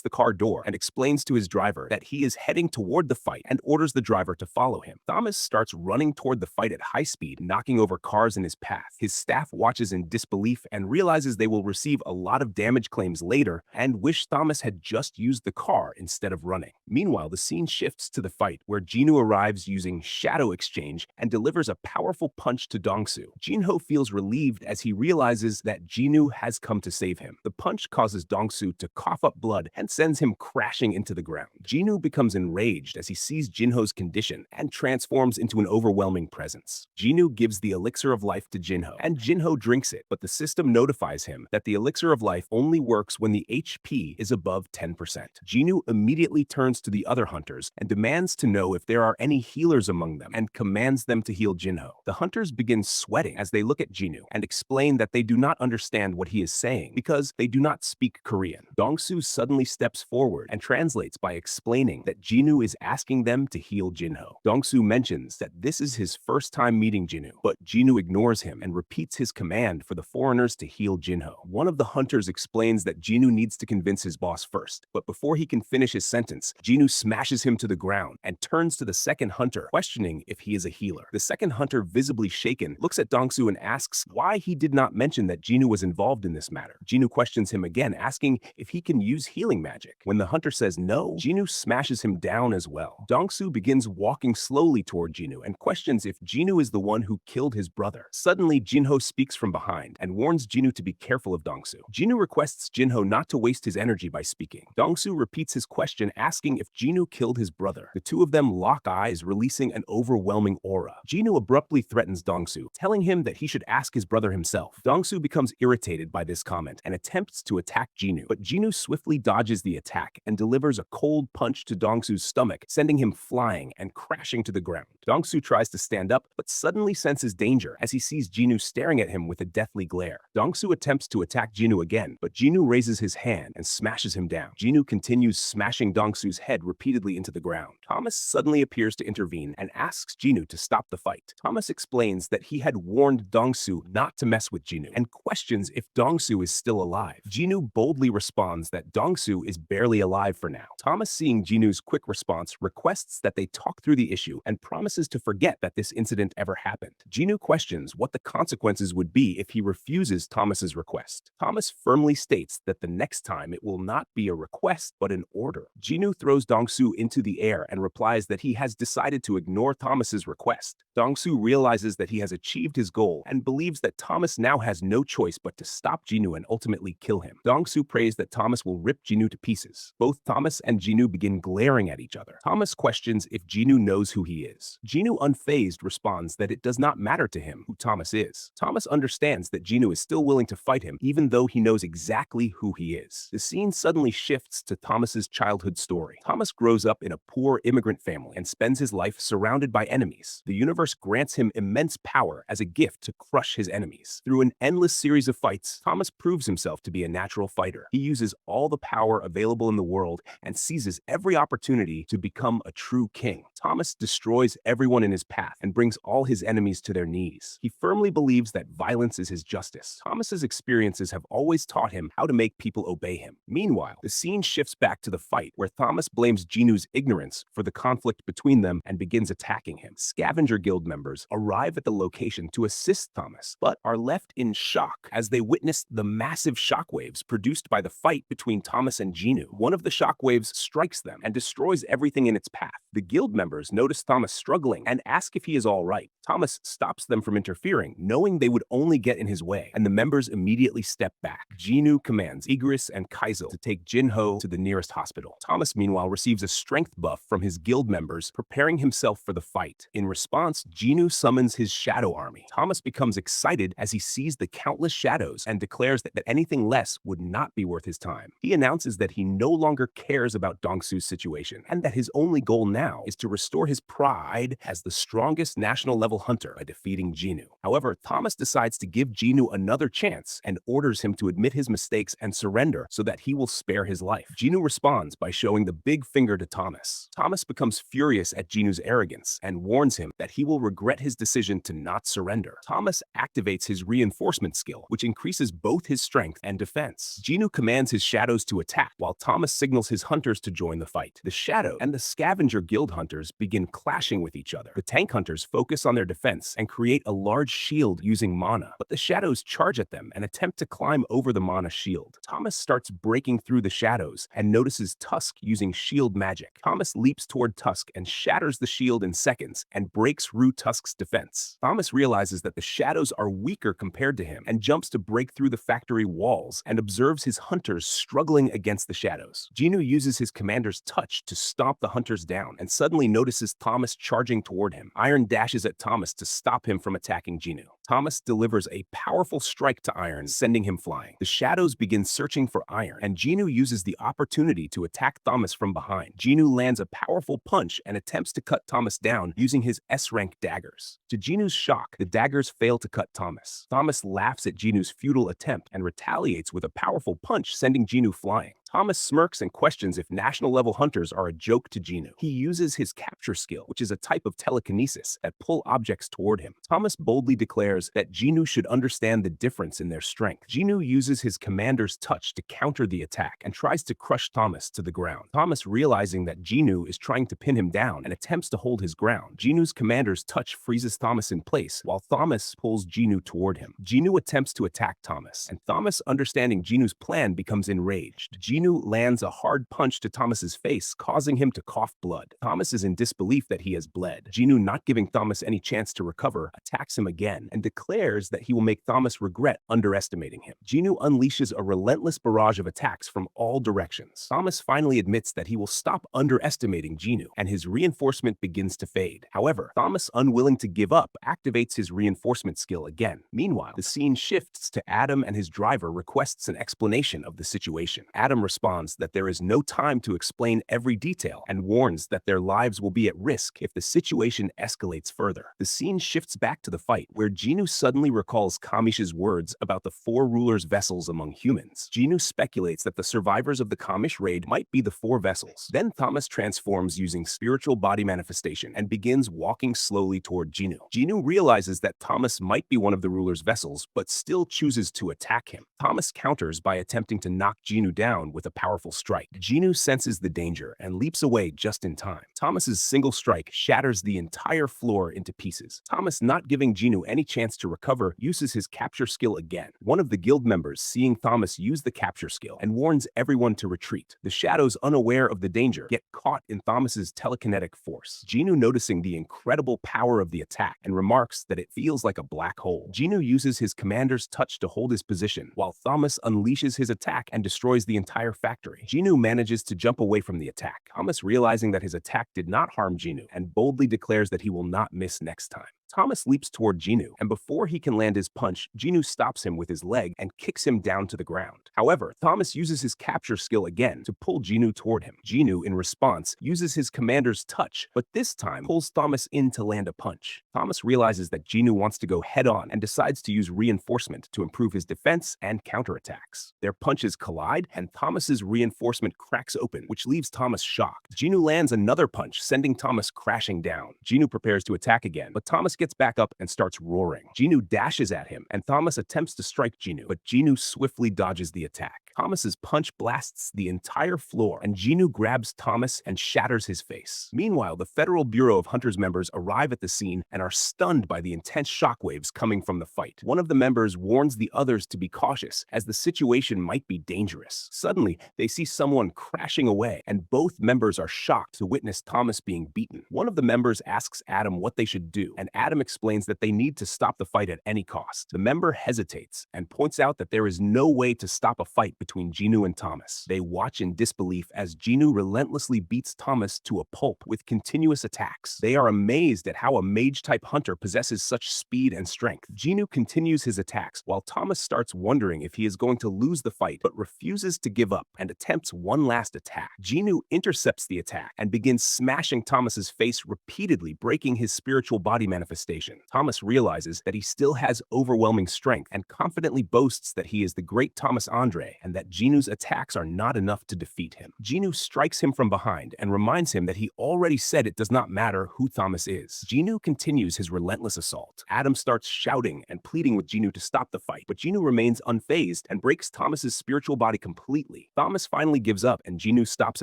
the car door and explains to his driver that he is heading toward the fight and orders the driver to follow him. Thomas starts running toward the fight at high speed, knocking over cars in his path. His staff watches in disbelief and realizes they will receive a lot of damage claims later and wish Thomas had just used the car instead of running. Meanwhile, the scene shifts to the fight, where Jinwoo arrives using shadow exchange and delivers a powerful punch to Dongsoo. Jinho feels relieved as he realizes that Jinwoo has come to save him. The punch causes Dongsoo to cough up blood and sends him crashing into the ground. Jinwoo becomes enraged as he sees Jinho's condition and transforms into an overwhelming presence. Jinwoo gives the elixir of life to Jinho, and Jinho drinks it, but the system notifies him that the elixir of life only works when the HP is above 10%. Jinwoo immediately turns to the other hunters and demands to know if there are any healers among them and commands them to heal Jinho. The hunters begin sweating as they look at Jinwoo and explain that they do not understand what he is saying because they do not speak Korean. Dongsoo suddenly steps forward and translates by explaining that Jinwoo is asking them to heal Jinho. Dongsoo mentions that this is his first time meeting Jinwoo, but Jinwoo ignores him and repeats his command for the foreigners to heal Jinho. One of the hunters explains that Jinwoo needs to convince his boss first, but before he can finish his sentence, Jinwoo smashes him to the ground and turns to the second hunter, questioning if he is a healer. The second hunter, visibly shaken, looks at Dongsoo and asks why he did not mention that Jinwoo was involved in this matter. Jinwoo questions him again, asking if he can use healing magic. When the hunter says no, Jinwoo smashes him down as well. Dongsoo begins walking slowly toward Jinwoo and questions if Jinwoo is the one who killed his brother. Suddenly, Jinho speaks from behind and warns Jinwoo to be careful of Dongsoo. Jinwoo requests Jinho not to waste his energy by speaking. Dongsoo repeats his question, asking if Jinwoo killed his brother. The two of them lock eyes, releasing an overwhelming aura. Jinwoo abruptly threatens Dongsoo, telling him that he should ask his brother himself. Dongsoo becomes irritated by this comment and attempts to attack Jinwoo, but Jinwoo swiftly dodges the attack and delivers a cold punch to Dongsoo's stomach, sending him flying and crashing to the ground. Dongsoo tries to stand up, but suddenly senses danger as he sees Jinwoo staring at him with a deathly glare. Dongsoo attempts to attack Jinwoo again, but Jinwoo raises his hand and smashes him down. Jinwoo continues smashing Dongsoo's head repeatedly into the ground. Thomas suddenly appears to intervene and asks Jinwoo to stop the fight. Thomas explains that he had warned Dongsoo not to mess with Jinwoo and questions if Dongsoo is still alive. Jinwoo boldly calmly responds that Dongsoo is barely alive for now. Thomas, seeing Jinwoo's quick response, requests that they talk through the issue and promises to forget that this incident ever happened. Jinwoo questions what the consequences would be if he refuses Thomas's request. Thomas firmly states that the next time it will not be a request but an order. Jinwoo throws Dongsoo into the air and replies that he has decided to ignore Thomas's request. Dongsoo realizes that he has achieved his goal and believes that Thomas now has no choice but to stop Jinwoo and ultimately kill him. Dongsoo prays that Thomas will rip Jinwoo to pieces. Both Thomas and Jinwoo begin glaring at each other. Thomas questions if Jinwoo knows who he is. Jinwoo, unfazed, responds that it does not matter to him who Thomas is. Thomas understands that Jinwoo is still willing to fight him even though he knows exactly who he is. The scene suddenly shifts to Thomas's childhood story. Thomas grows up in a poor immigrant family and spends his life surrounded by enemies. The universe grants him immense power as a gift to crush his enemies. Through an endless series of fights, Thomas proves himself to be a natural fighter. He uses all the power available in the world and seizes every opportunity to become a true king. Thomas destroys everyone in his path and brings all his enemies to their knees. He firmly believes that violence is his justice. Thomas's experiences have always taught him how to make people obey him. Meanwhile, the scene shifts back to the fight, where Thomas blames Jinwoo's ignorance for the conflict between them and begins attacking him. Scavenger Guild members arrive at the location to assist Thomas, but are left in shock as they witness the massive shockwaves produced by the fight between Thomas and Jinwoo. One of the shockwaves strikes them and destroys everything in its path. The guild members notice Thomas struggling and ask if he is all right. Thomas stops them from interfering, knowing they would only get in his way, and the members immediately step back. Jinwoo commands Igris and Kaizel to take Jinho to the nearest hospital. Thomas, meanwhile, receives a strength buff from his guild members, preparing himself for the fight. In response, Jinwoo summons his shadow army. Thomas becomes excited as he sees the countless shadows and declares that anything less would not be worth his time. He announces that he no longer cares about Dongsoo's situation, and that his only goal now is to restore his pride as the strongest national-level hunter by defeating Jinwoo. However, Thomas decides to give Jinwoo another chance and orders him to admit his mistakes and surrender so that he will spare his life. Jinwoo responds by showing the big finger to Thomas. Thomas becomes furious at Jinwoo's arrogance and warns him that he will regret his decision to not surrender. Thomas activates his reinforcement skill, which increases both his strength and defense. Jinwoo commands his shadows to attack, while Thomas signals his hunters to join the fight. The Shadow and the Scavenger Guild hunters begin clashing with each other. The tank hunters focus on their defense and create a large shield using mana, but the shadows charge at them and attempt to climb over the mana shield. Thomas starts breaking through the shadows and notices Tusk using shield magic. Thomas leaps toward Tusk and shatters the shield in seconds and breaks through Tusk's defense. Thomas realizes that the shadows are weaker compared to him and jumps to break through the factory walls and observes his hunters struggling against the shadows. Jinwoo uses his commander's touch to stomp the hunters down and suddenly notices Thomas charging toward him. Iron dashes at Thomas to stop him from attacking Jinwoo. Thomas delivers a powerful strike to Iron, sending him flying. The shadows begin searching for Iron, and Jinwoo uses the opportunity to attack Thomas from behind. Jinwoo lands a powerful punch and attempts to cut Thomas down using his S-rank daggers. To Jinwoo's shock, the daggers fail to cut Thomas. Thomas laughs at Jinwoo's futile attempt and retaliates with a powerful punch, sending Jinwoo flying. Thomas smirks and questions if national-level hunters are a joke to Jinwoo. He uses his capture skill, which is a type of telekinesis that pull objects toward him. Thomas boldly declares that Jinwoo should understand the difference in their strength. Jinwoo uses his commander's touch to counter the attack and tries to crush Thomas to the ground. Thomas, realizing that Jinwoo is trying to pin him down and attempts to hold his ground. Jinwoo's commander's touch freezes Thomas in place, while Thomas pulls Jinwoo toward him. Jinwoo attempts to attack Thomas, and Thomas, understanding Jinwoo's plan, becomes enraged. Jinwoo lands a hard punch to Thomas's face, causing him to cough blood. Thomas is in disbelief that he has bled. Jinwoo, not giving Thomas any chance to recover, attacks him again and declares that he will make Thomas regret underestimating him. Jinwoo unleashes a relentless barrage of attacks from all directions. Thomas finally admits that he will stop underestimating Jinwoo, and his reinforcement begins to fade. However, Thomas, unwilling to give up, activates his reinforcement skill again. Meanwhile, the scene shifts to Adam, and his driver requests an explanation of the situation. Adam responds that there is no time to explain every detail and warns that their lives will be at risk if the situation escalates further. The scene shifts back to the fight, where Jinwoo suddenly recalls Kamish's words about the four rulers' vessels among humans. Jinwoo speculates that the survivors of the Kamish raid might be the four vessels. Then Thomas transforms using spiritual body manifestation and begins walking slowly toward Jinwoo. Jinwoo realizes that Thomas might be one of the ruler's vessels, but still chooses to attack him. Thomas counters by attempting to knock Jinwoo down with a powerful strike. Jinwoo senses the danger and leaps away just in time. Thomas's single strike shatters the entire floor into pieces. Thomas, not giving Jinwoo any chance to recover, uses his capture skill again. One of the guild members, seeing Thomas use the capture skill, and warns everyone to retreat. The shadows, unaware of the danger, get caught in Thomas's telekinetic force. Jinwoo, noticing the incredible power of the attack, and remarks that it feels like a black hole. Jinwoo uses his commander's touch to hold his position, while Thomas unleashes his attack and destroys the entire factory. Jinwoo manages to jump away from the attack. Thomas, realizing that his attack did not harm Jinwoo, and boldly declares that he will not miss next time. Thomas leaps toward Jinwoo, and before he can land his punch, Jinwoo stops him with his leg and kicks him down to the ground. However, Thomas uses his capture skill again to pull Jinwoo toward him. Jinwoo, in response, uses his commander's touch, but this time pulls Thomas in to land a punch. Thomas realizes that Jinwoo wants to go head-on and decides to use reinforcement to improve his defense and counterattacks. Their punches collide, and Thomas's reinforcement cracks open, which leaves Thomas shocked. Jinwoo lands another punch, sending Thomas crashing down. Jinwoo prepares to attack again, but Thomas gets back up and starts roaring. Jinwoo dashes at him, and Thomas attempts to strike Jinwoo, but Jinwoo swiftly dodges the attack. Thomas's punch blasts the entire floor, and Jinwoo grabs Thomas and shatters his face. Meanwhile, the Federal Bureau of Hunters members arrive at the scene and are stunned by the intense shockwaves coming from the fight. One of the members warns the others to be cautious, as the situation might be dangerous. Suddenly, they see someone crashing away, and both members are shocked to witness Thomas being beaten. One of the members asks Adam what they should do, and Adam explains that they need to stop the fight at any cost. The member hesitates and points out that there is no way to stop a fight between Jinwoo and Thomas. They watch in disbelief as Jinwoo relentlessly beats Thomas to a pulp with continuous attacks. They are amazed at how a mage-type hunter possesses such speed and strength. Jinwoo continues his attacks, while Thomas starts wondering if he is going to lose the fight, but refuses to give up and attempts one last attack. Jinwoo intercepts the attack and begins smashing Thomas's face repeatedly, breaking his spiritual body manifestation. Thomas realizes that he still has overwhelming strength and confidently boasts that he is the great Thomas Andre and that Jinwoo's attacks are not enough to defeat him. Jinwoo strikes him from behind and reminds him that he already said it does not matter who Thomas is. Jinwoo continues his relentless assault. Adam starts shouting and pleading with Jinwoo to stop the fight, but Jinwoo remains unfazed and breaks Thomas's spiritual body completely. Thomas finally gives up and Jinwoo stops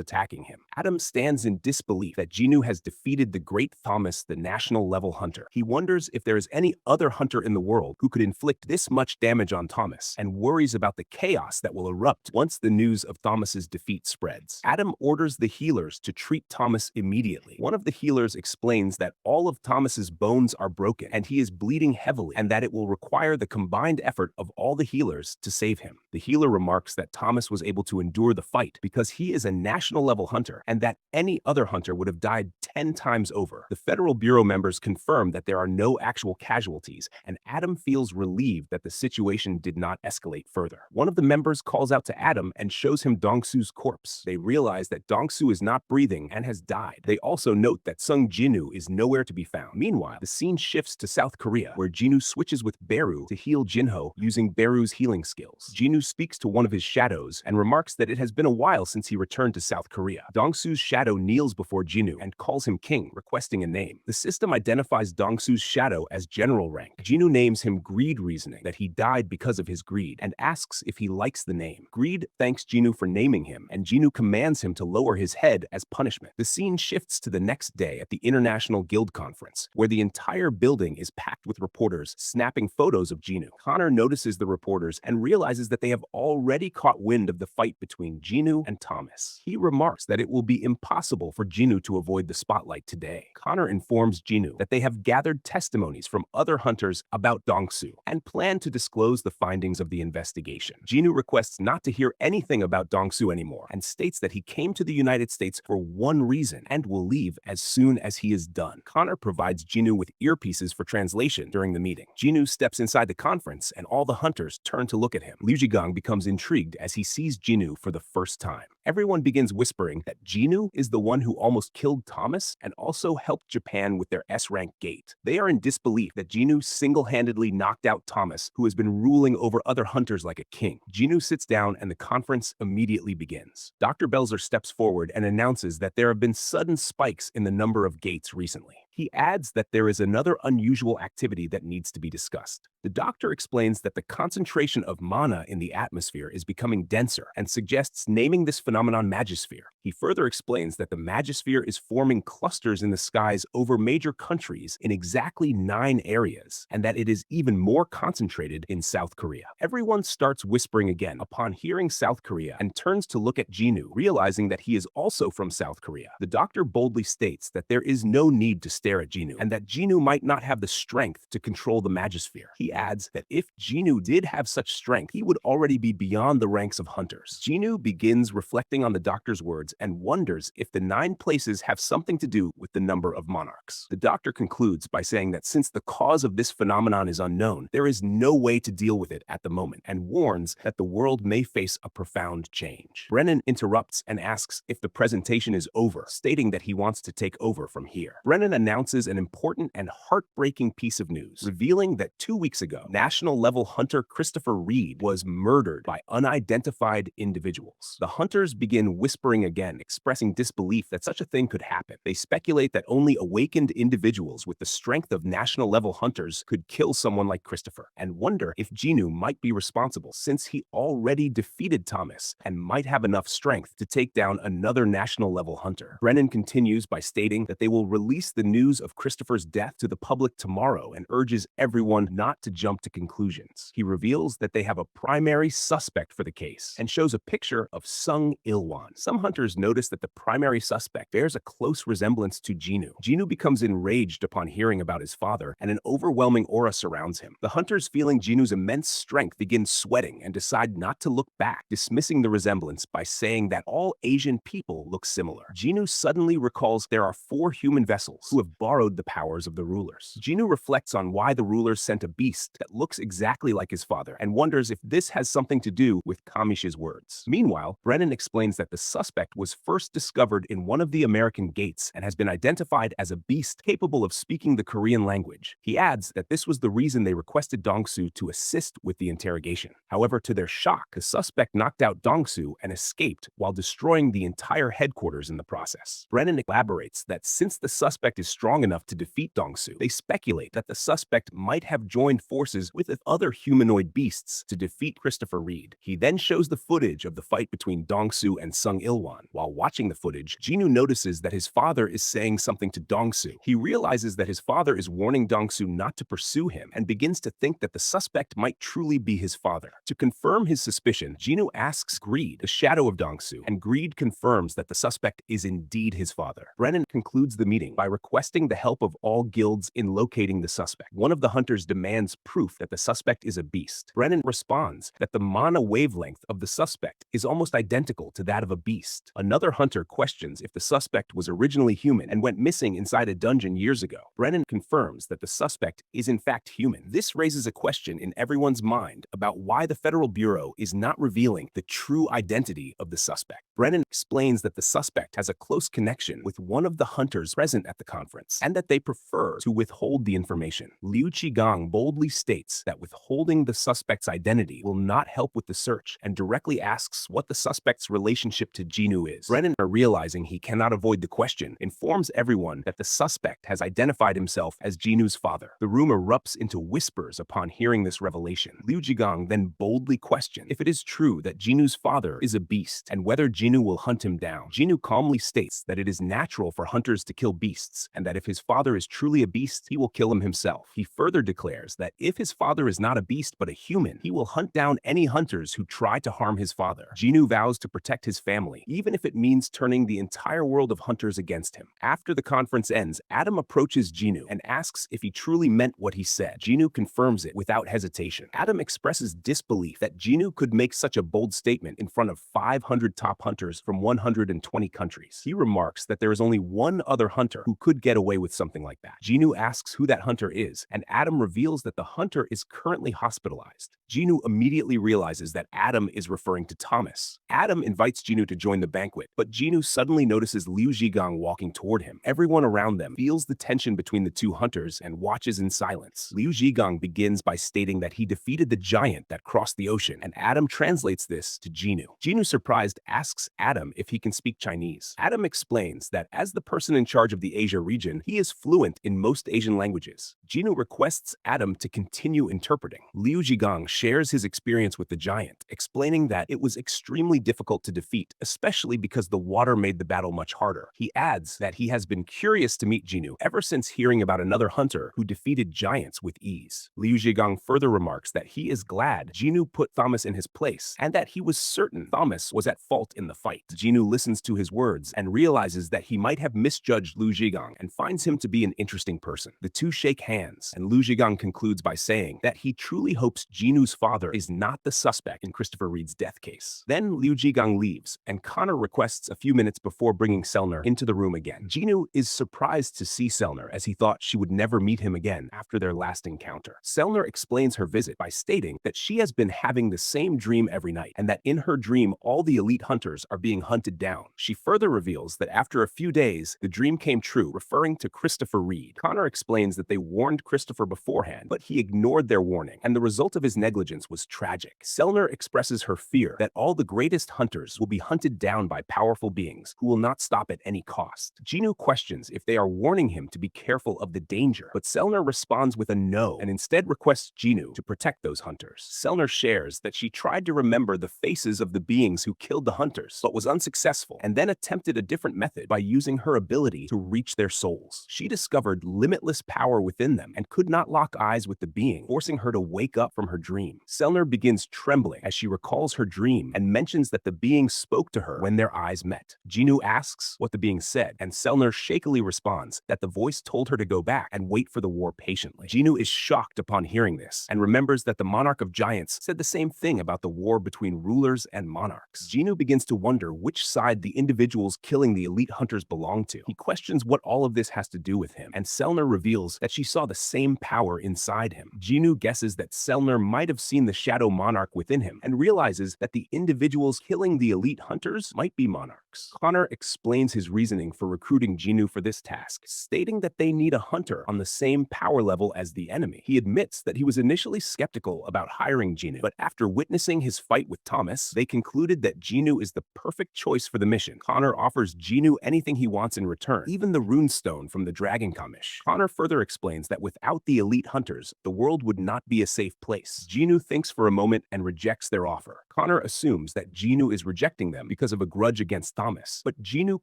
attacking him. Adam stands in disbelief that Jinwoo has defeated the great Thomas, the national level hunter. He wonders if there is any other hunter in the world who could inflict this much damage on Thomas, and worries about the chaos that will erupt once the news of Thomas's defeat spreads. Adam orders the healers to treat Thomas immediately. One of the healers explains that all of Thomas's bones are broken and he is bleeding heavily, and that it will require the combined effort of all the healers to save him. The healer remarks that Thomas was able to endure the fight because he is a national level hunter, and that any other hunter would have died 10 times over. The Federal Bureau members confirm that there are no actual casualties, and Adam feels relieved that the situation did not escalate further. One of the members calls out to Adam and shows him Dongsoo's corpse. They realize that Dongsoo is not breathing and has died. They also note that Sung Jinwoo is nowhere to be found. Meanwhile, the scene shifts to South Korea, where Jinwoo switches with Beru to heal JInho using Beru's healing skills. Jinwoo speaks to one of his shadows and remarks that it has been a while since he returned to South Korea. Dongsoo's shadow kneels before Jinwoo and calls him king, requesting a name. The system identifies Dongsoo's shadow as general rank. Jinwoo names him Greed, reasoning that he died because of his greed, and asks if he likes the name. Greed thanks Jinwoo for naming him, and Jinwoo commands him to lower his head as punishment. The scene shifts to the next day at the International Guild Conference, where the entire building is packed with reporters snapping photos of Jinwoo. Connor notices the reporters and realizes that they have already caught wind of the fight between Jinwoo and Thomas. He remarks that it will be impossible for Jinwoo to avoid the spotlight today. Connor informs Jinwoo that they have gathered testimonies from other hunters about Dongsoo and plan to disclose the findings of the investigation. Jinwoo requests not to hear anything about Dongsoo anymore and states that he came to the United States for one reason and will leave as soon as he is done. Connor provides Jinwoo with earpieces for translation during the meeting. Jinwoo steps inside the conference and all the hunters turn to look at him. Liu Zhigang becomes intrigued as he sees Jinwoo for the first time. Everyone begins whispering that Jinwoo is the one who almost killed Thomas and also helped Japan with their S-rank gate. They are in disbelief that Jinwoo single-handedly knocked out Thomas, who has been ruling over other hunters like a king. Jinwoo sits down and the conference immediately begins. Dr. Belzer steps forward and announces that there have been sudden spikes in the number of gates recently. He adds that there is another unusual activity that needs to be discussed. The doctor explains that the concentration of mana in the atmosphere is becoming denser and suggests naming this phenomenon Magosphere. He further explains that the Magosphere is forming clusters in the skies over major countries in exactly 9 areas, and that it is even more concentrated in South Korea. Everyone starts whispering again upon hearing South Korea and turns to look at Jinwoo, realizing that he is also from South Korea. The doctor boldly states that there is no need to stare at Jinwoo, and that Jinwoo might not have the strength to control the Magosphere. He adds that if Jinwoo did have such strength, he would already be beyond the ranks of hunters. Jinwoo begins reflecting on the doctor's words and wonders if the 9 places have something to do with the number of monarchs. The doctor concludes by saying that since the cause of this phenomenon is unknown, there is no way to deal with it at the moment, and warns that the world may face a profound change. Brennan interrupts and asks if the presentation is over, stating that he wants to take over from here. Brennan announces an important and heartbreaking piece of news, revealing that 2 weeks ago, national-level hunter Christopher Reed was murdered by unidentified individuals. The hunters begin whispering again, expressing disbelief that such a thing could happen. They speculate that only awakened individuals with the strength of national-level hunters could kill someone like Christopher, and wonder if Jinwoo might be responsible since he already defeated Thomas and might have enough strength to take down another national-level hunter. Brennan continues by stating that they will release the news of Christopher's death to the public tomorrow and urges everyone not to jump to conclusions. He reveals that they have a primary suspect for the case and shows a picture of Sung Il-won. Some hunters notice that the primary suspect bears a close resemblance to Jinwoo. Jinwoo becomes enraged upon hearing about his father, and an overwhelming aura surrounds him. The hunters, feeling Jinwoo's immense strength, begin sweating and decide not to look back, dismissing the resemblance by saying that all Asian people look similar. Jinwoo suddenly recalls there are 4 human vessels who have borrowed the powers of the rulers. Jinwoo reflects on why the rulers sent a beast that looks exactly like his father and wonders if this has something to do with Kamish's words. Meanwhile, Brennan explains that the suspect was first discovered in one of the American gates and has been identified as a beast capable of speaking the Korean language. He adds that this was the reason they requested Dongsoo to assist with the interrogation. However, to their shock, the suspect knocked out Dongsoo and escaped while destroying the entire headquarters in the process. Brennan elaborates that since the suspect is strong enough to defeat Dongsoo, they speculate that the suspect might have joined forces with other humanoid beasts to defeat Christopher Reed. He then shows the footage of the fight between Dongsoo and Sung Il-won. While watching the footage, Jinwoo notices that his father is saying something to Dongsoo. He realizes that his father is warning Dongsoo not to pursue him and begins to think that the suspect might truly be his father. To confirm his suspicion, Jinwoo asks Greed, the shadow of Dongsoo, and Greed confirms that the suspect is indeed his father. Brennan concludes the meeting by requesting the help of all guilds in locating the suspect. One of the hunters demands proof that the suspect is a beast. Brennan responds that the mana wavelength of the suspect is almost identical to that of a beast. Another hunter questions if the suspect was originally human and went missing inside a dungeon years ago. Brennan confirms that the suspect is in fact human. This raises a question in everyone's mind about why the Federal Bureau is not revealing the true identity of the suspect. Brennan explains that the suspect has a close connection with one of the hunters present at the conference and that they prefer to withhold the information. Liu Zhigang boldly states that withholding the suspect's identity will not help with the search and directly asks what the suspect's relationship to Jinwoo is. Brennan, realizing he cannot avoid the question, informs everyone that the suspect has identified himself as Jinwoo's father. The room erupts into whispers upon hearing this revelation. Liu Zhigang then boldly questions if it is true that Jinwoo's father is a beast and whether Jinwoo will hunt him down. Jinwoo calmly states that it is natural for hunters to kill beasts and that if his father is truly a beast, he will kill him himself. He further declares that if his father is not a beast but a human, he will hunt down any hunters who try to harm his father. Jinwoo vows to protect his family, even if it means turning the entire world of hunters against him. After the conference ends, Adam approaches Jinwoo and asks if he truly meant what he said. Jinwoo confirms it without hesitation. Adam expresses disbelief that Jinwoo could make such a bold statement in front of 500 top hunters from 120 countries. He remarks that there is only one other hunter who could get away with something like that. Jinwoo asks who that hunter is, and Adam reveals that the hunter is currently hospitalized. Jinwoo immediately realizes that Adam is referring to Thomas. Adam invites Jinwoo to join the banquet, but Jinwoo suddenly notices Liu Zhigang walking toward him. Everyone around them feels the tension between the two hunters and watches in silence. Liu Zhigang begins by stating that he defeated the giant that crossed the ocean, and Adam translates this to Jinwoo. Jinwoo, surprised, asks Adam if he can speak Chinese. Adam explains that as the person in charge of the Asia region, he is fluent in most Asian languages. Jinwoo requests Adam to continue interpreting. Liu Zhigang shares his experience with the giant, explaining that it was extremely difficult to defeat, especially because the water made the battle much harder. He adds that he has been curious to meet Jinwoo ever since hearing about another hunter who defeated giants with ease. Liu Zhigang further remarks that he is glad Jinwoo put Thomas in his place and that he was certain Thomas was at fault in the fight. Jinwoo listens to his words and realizes that he might have misjudged Liu Zhigang and finds him to be an interesting person. The two shake hands, and Liu Zhigang concludes by saying that he truly hopes Jinwoo's father is not the suspect in Christopher Reed's death case. Then Liu Zhigang leaves, and Connor requests a few minutes before bringing Selner into the room again. Jinwoo is surprised to see Selner, as he thought she would never meet him again after their last encounter. Selner explains her visit by stating that she has been having the same dream every night, and that in her dream all the elite hunters are being hunted down. She further reveals that after a few days, the dream came true, referring to Christopher Reed. Connor explains that they warned Christopher beforehand, but he ignored their warning, and the result of his negligence was tragic. Selner expresses her fear that all the greatest hunters will be hunted down by powerful beings who will not stop at any cost. Jinwoo questions if they are warning him to be careful of the danger, but Selner responds with a no and instead requests Jinwoo to protect those hunters. Selner shares that she tried to remember the faces of the beings who killed the hunters, but was unsuccessful, and then attempted a different method by using her ability to reach their souls. She discovered limitless power within them and could not lock eyes with the being, forcing her to wake up from her dream. Selner begins trembling as she recalls her dream and mentions that the being spoke to her when their eyes met. Jinwoo asks what the being said, and Selner shakily responds that the voice told her to go back and wait for the war patiently. Jinwoo is shocked upon hearing this and remembers that the Monarch of Giants said the same thing about the war between rulers and monarchs. Jinwoo begins to wonder which side the individuals killing the elite hunters belong to. He questions what all of this has to do with him, and Selner reveals that she saw the same power inside him. Jinwoo guesses that Selner might have seen the Shadow Monarch within him and realizes that the individuals killing the elite hunters might be monarchs. Connor explains his reasoning for recruiting Jinwoo for this task, stating that they need a hunter on the same power level as the enemy. He admits that he was initially skeptical about hiring Jinwoo, but after witnessing his fight with Thomas, they concluded that Jinwoo is the perfect choice for the mission. Connor offers Jinwoo anything he wants in return, even the rune stone from the dragon Kamish. Connor further explains that without the elite hunters, the world would not be a safe place. Jinwoo thinks for a moment and rejects their offer. Connor assumes that Jinwoo is rejecting them because of a grudge against Thomas, but Jinwoo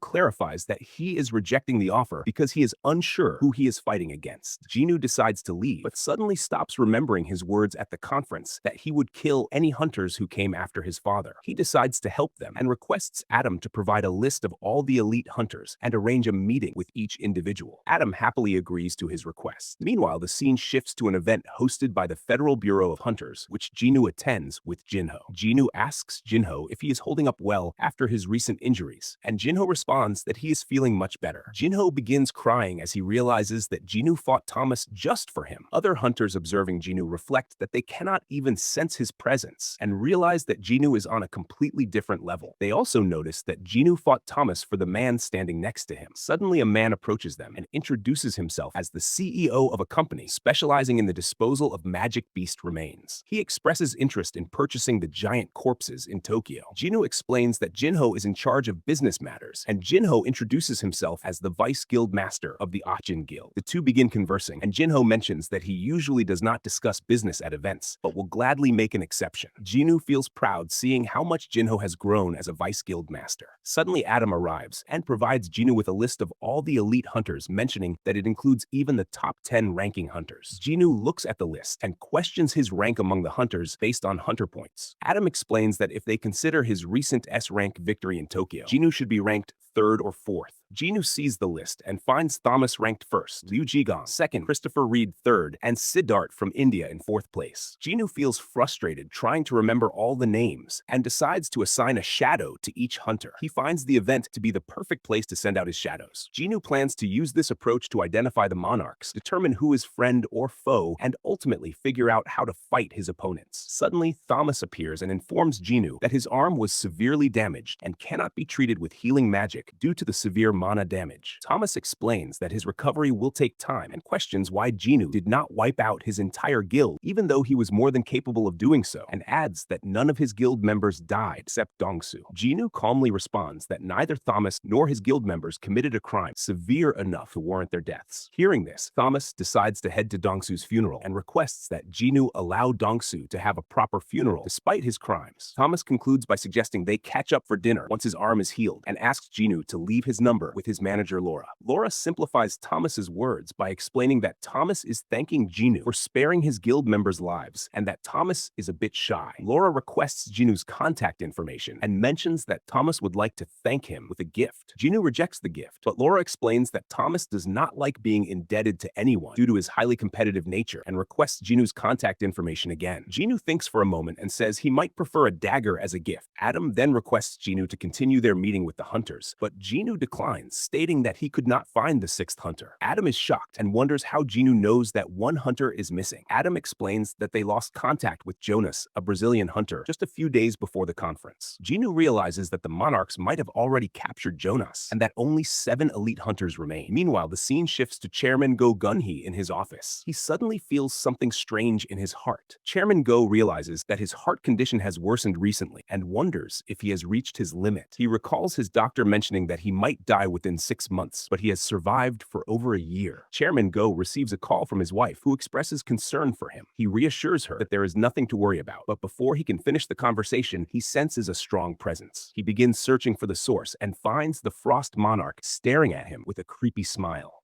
clarifies that he is rejecting the offer because he is unsure who he is fighting against. Jinwoo decides to leave, but suddenly stops remembering his words at the conference that he would kill any hunters who came after his father. He decides to help them and requests Adam to provide a list of all the elite hunters and arrange a meeting with each individual. Adam happily agrees to his request. Meanwhile, the scene shifts to an event hosted by the Federal Bureau of Hunters, which Jinwoo attends with JInho. Jinwoo asks JInho if he is holding up well after his recent injuries, and JInho responds that he is feeling much better. JInho begins crying as he realizes that Jinwoo fought Thomas just for him. Other hunters observing Jinwoo reflect that they cannot even sense his presence and realize that Jinwoo is on a completely different level. They also notice that Jinwoo fought Thomas for the man standing next to him. Suddenly, a man approaches them and introduces himself as the CEO of a company specializing in the disposal of magic beast remains. He expresses interest in purchasing the giant corpses in Tokyo. Jinwoo explains that JInho is in charge of business matters, and JInho introduces himself as the vice guild master of the Ahjin guild. The two begin conversing, and JInho mentions that he usually does not discuss business at events, but will gladly make an exception. Jinwoo feels proud seeing how much JInho has grown as a vice guild master. Suddenly, Adam arrives and provides Jinwoo with a list of all the elite hunters, mentioning that it includes even the top 10 ranking hunters. Jinwoo looks at the list and questions his rank among the hunters based on hunter points. Adam explains that if they consider his recent S-rank victory in Tokyo, Jinwoo should be ranked 3rd or 4th. Jinwoo sees the list and finds Thomas ranked 1st, Liu Zhigang 2nd, Christopher Reed 3rd, and Siddharth from India in 4th place. Jinwoo feels frustrated trying to remember all the names and decides to assign a shadow to each hunter. He finds the event to be the perfect place to send out his shadows. Jinwoo plans to use this approach to identify the monarchs, determine who is friend or foe, and ultimately figure out how to fight his opponents. Suddenly, Thomas appears and informs Jinwoo that his arm was severely damaged and cannot be treated with healing magic due to the severe mana damage. Thomas explains that his recovery will take time and questions why Jinwoo did not wipe out his entire guild, even though he was more than capable of doing so, and adds that none of his guild members died except Dongsoo. Jinwoo calmly responds that neither Thomas nor his guild members committed a crime severe enough to warrant their deaths. Hearing this, Thomas decides to head to Dongsoo's funeral and requests that Jinwoo allow Dongsoo to have a proper funeral despite his crimes. Thomas concludes by suggesting they catch up for dinner once his arm is healed and asks Jinwoo to leave his number with his manager Laura. Laura simplifies Thomas's words by explaining that Thomas is thanking Jinwoo for sparing his guild members' lives and that Thomas is a bit shy. Laura requests Jinwoo's contact information and mentions that Thomas would like to thank him with a gift. Jinwoo rejects the gift, but Laura explains that Thomas does not like being indebted to anyone due to his highly competitive nature and requests Jinwoo's contact information again. Jinwoo thinks for a moment and says he might prefer a dagger as a gift. Adam then requests Jinwoo to continue their meeting with the hunters, but Jinwoo declines, stating that he could not find the 6th hunter. Adam is shocked and wonders how Jinwoo knows that one hunter is missing. Adam explains that they lost contact with Jonas, a Brazilian hunter, just a few days before the conference. Jinwoo realizes that the monarchs might have already captured Jonas and that only 7 elite hunters remain. Meanwhile, the scene shifts to Chairman Go Gunhee in his office. He suddenly feels something strange in his heart. Chairman Go realizes that his heart condition has worsened recently and wonders if he has reached his limit. He recalls his doctor mentioning that he might die within 6 months, but he has survived for over a year. Chairman Go receives a call from his wife, who expresses concern for him. He reassures her that there is nothing to worry about, but before he can finish the conversation, he senses a strong presence. He begins searching for the source and finds the Frost Monarch staring at him with a creepy smile.